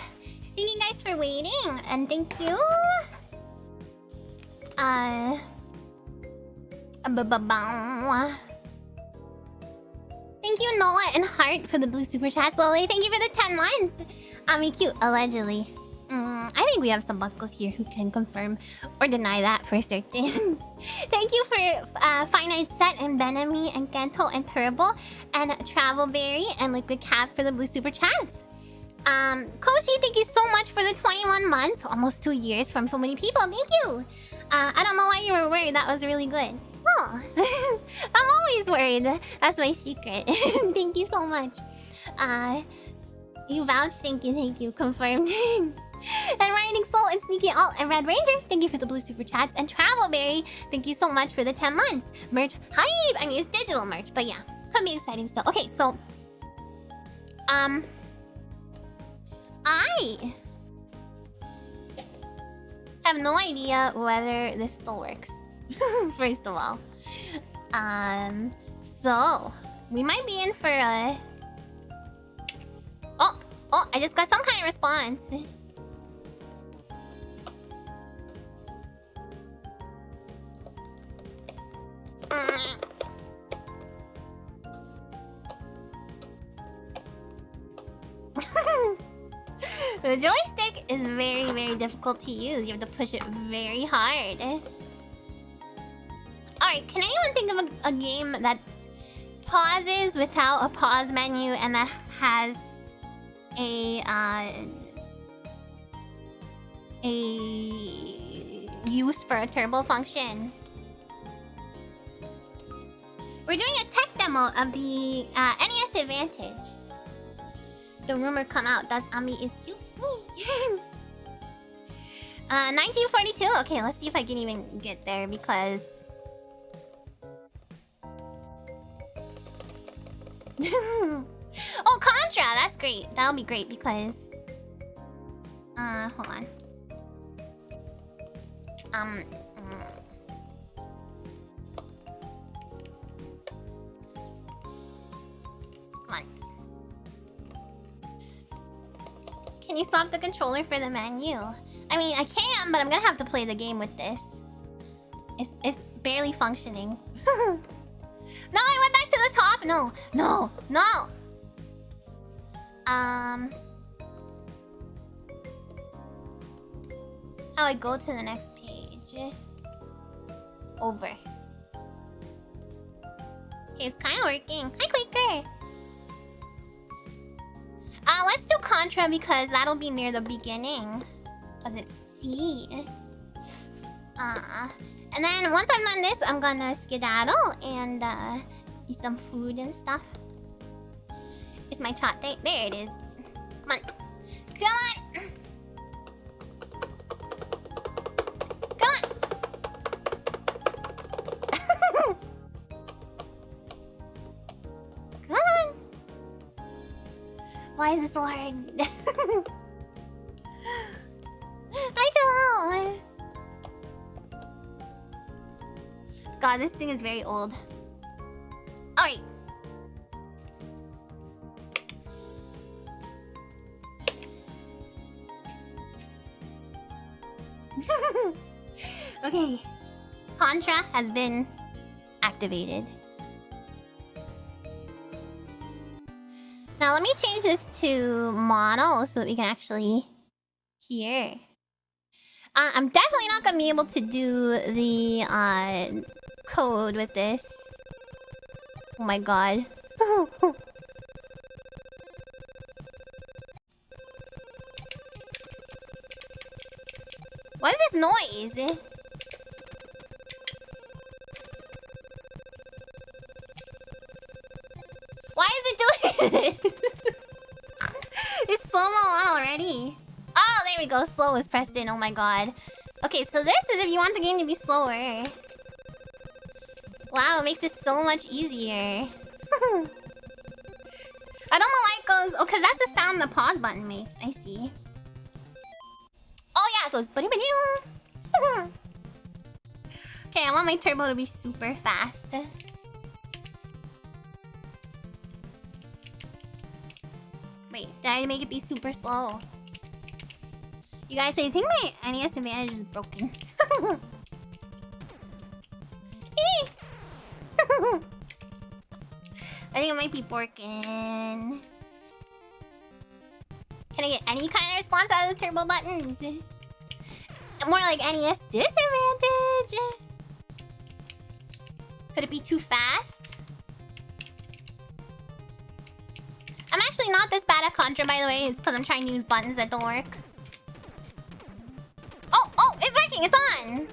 Thank you guys for waiting, and thank you. Thank you, Noah and Heart, for the blue super chat. Slowly, thank you for the 10 months. Cute, allegedly. I think we have some buckles here who can confirm or deny that for certain. Thank you for Finite Set and Benami and Gento and Turbo and Travelberry and Liquid Cap for the blue super chats. Koshi, thank you so much for the 21 months, almost 2 years from so many people. Thank you. I don't know why you were worried. That was really good. Oh, I'm always worried. That's my secret. Thank you so much. You vouched. Thank you. Confirmed. And Riding Soul and Sneaky Alt and Red Ranger, thank you for the blue super chats. And Travelberry, thank you so much for the 10 months. Merch hype! I mean, it's digital merch, but yeah, could be exciting still. Okay, so I have no idea whether this still works. First of all, so we might be in for a. Oh, I just got some kind of response. The joystick is very, very difficult to use. You have to push it very hard. Alright, can anyone think of a game that pauses without a pause menu and that has a use for a turbo function? We're doing a tech demo of the NES Advantage. The rumor come out that Ami is cute. 1942. Okay, let's see if I can even get there because. Oh, Contra! That's great. That'll be great because. Hold on. Come on. Can you swap the controller for the menu? I mean, I can, but I'm gonna have to play the game with this. It's barely functioning. No, I went back to the top. No. How I go to the next page? Over. Okay, it's kind of working. Hi, Quaker. Let's do Contra because that'll be near the beginning. Cause it's C. And then once I'm done this, I'm gonna skedaddle and eat some food and stuff. It's my chat date. There it is. Come on. Come on. Come on. Come on. Why is this so hard? I don't know. God, this thing is very old. Alright. Okay. Contra has been activated. Now let me change this to mono so that we can actually hear. I'm definitely not gonna be able to do the code with this. Oh my god. What is this noise? Why is it doing it? It's slow-mo on already. Oh, there we go. Slow is pressed in. Oh my god. Okay, so this is if you want the game to be slower. Wow, it makes it so much easier. I don't know why it goes... Oh, because that's the sound the pause button makes. I see. Oh yeah, it goes... Okay, I want my turbo to be super fast. Wait, did I make it be super slow? You guys, I think my NES Advantage is broken. I think it might be broken. Can I get any kind of response out of the turbo buttons? More like NES disadvantage. Could it be too fast? I'm actually not this bad at Contra, by the way. It's because I'm trying to use buttons that don't work. Oh, it's working. It's on.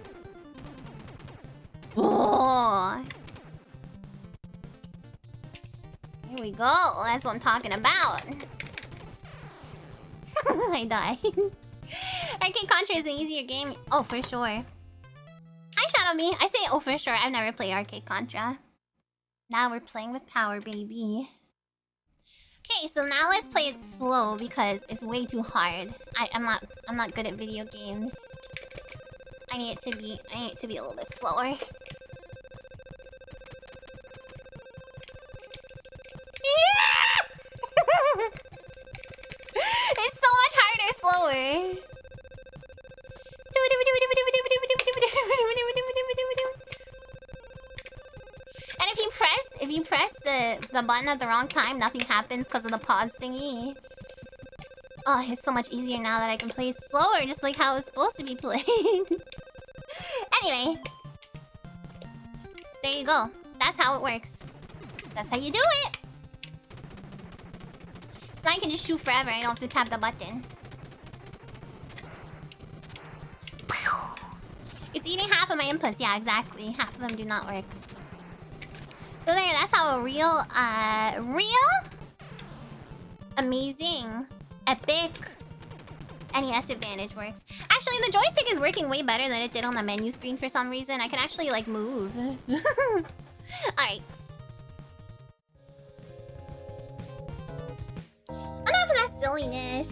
Oh. Here we go. That's what I'm talking about. I died. Arcade Contra is an easier game. Oh, for sure. Hi, Shadow Me. I say oh for sure. I've never played Arcade Contra. Now we're playing with power, baby. Okay, so now let's play it slow because it's way too hard. I'm not good at video games. I need it to be a little bit slower. Yeah! It's so much harder slower. And if you press the button at the wrong time, nothing happens because of the pause thingy. Oh, it's so much easier now that I can play it slower, just like how it's supposed to be played. Anyway, there you go. That's how it works. That's how you do it. So now I can just shoot forever. I don't have to tap the button. It's eating half of my inputs. Yeah, exactly. Half of them do not work. So there, that's how a real, amazing, epic NES Advantage works. Actually, the joystick is working way better than it did on the menu screen for some reason. I can actually, like, move. Alright. Enough of that silliness.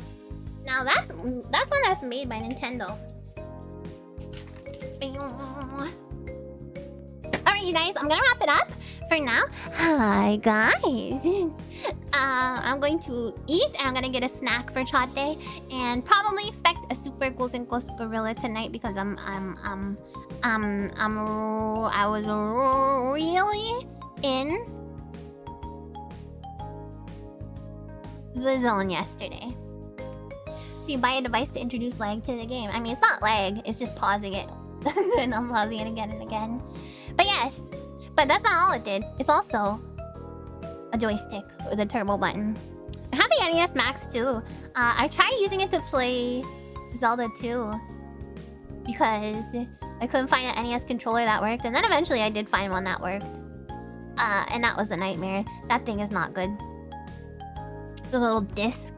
Now that's one that's made by Nintendo. Alright, you guys, I'm gonna wrap it up for now. Hi, guys. I'm going to eat, and I'm gonna get a snack for Chat Day, and probably expect a Super Ghost and Ghost Gorilla tonight because I was really in the zone yesterday. So you buy a device to introduce lag to the game. I mean, it's not lag, it's just pausing it and unpausing it again and again. But yes, but that's not all it did. It's also a joystick with a turbo button. I have the NES Max too. I tried using it to play Zelda 2 because I couldn't find an NES controller that worked, and then eventually I did find one that worked. And that was a nightmare. That thing is not good. The little disc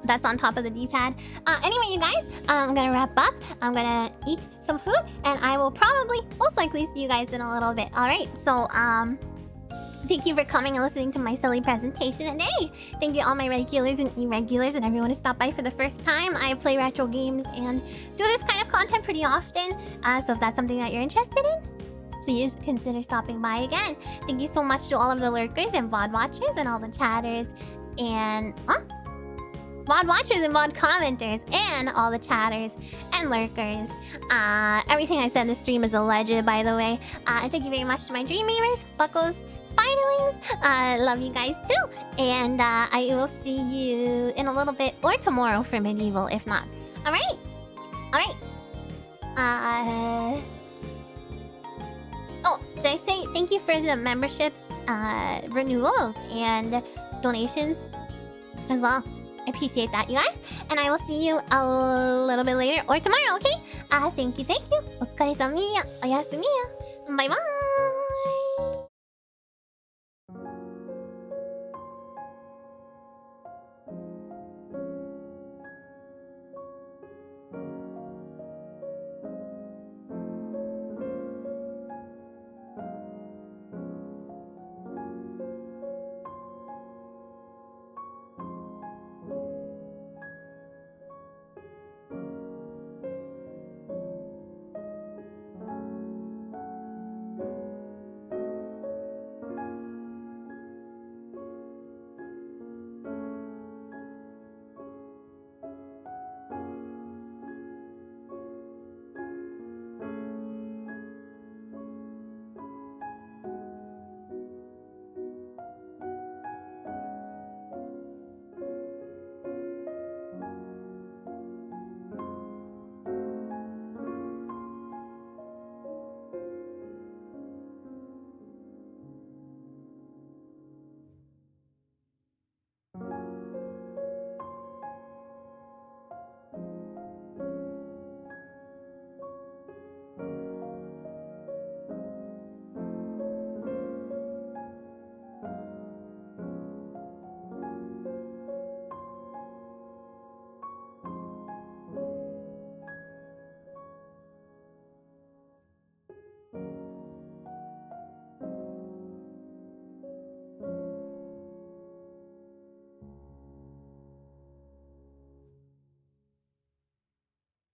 that's on top of the D-pad. Anyway, you guys, I'm gonna wrap up. I'm gonna eat some food, and I will probably, most likely, see you guys in a little bit. Alright, so, thank you for coming and listening to my silly presentation today. Thank you to all my regulars and irregulars and everyone who stopped by for the first time. I play retro games and do this kind of content pretty often. So if that's something that you're interested in, please consider stopping by again. Thank you so much to all of the lurkers and VOD watchers and all the chatters and... VOD watchers and VOD commenters and all the chatters and lurkers. Everything I said in the stream is alleged, by the way. And thank you very much to my Dreamweavers, Buckles, Spiderlings. Love you guys too. And I will see you in a little bit or tomorrow for Medieval, if not. Alright? Alright. Oh, did I say thank you for the memberships, renewals, and donations as well? I appreciate that, you guys. And I will see you a little bit later or tomorrow, okay? Thank you, thank you. Otsukaresamiya. Oyasumiya. Bye-bye.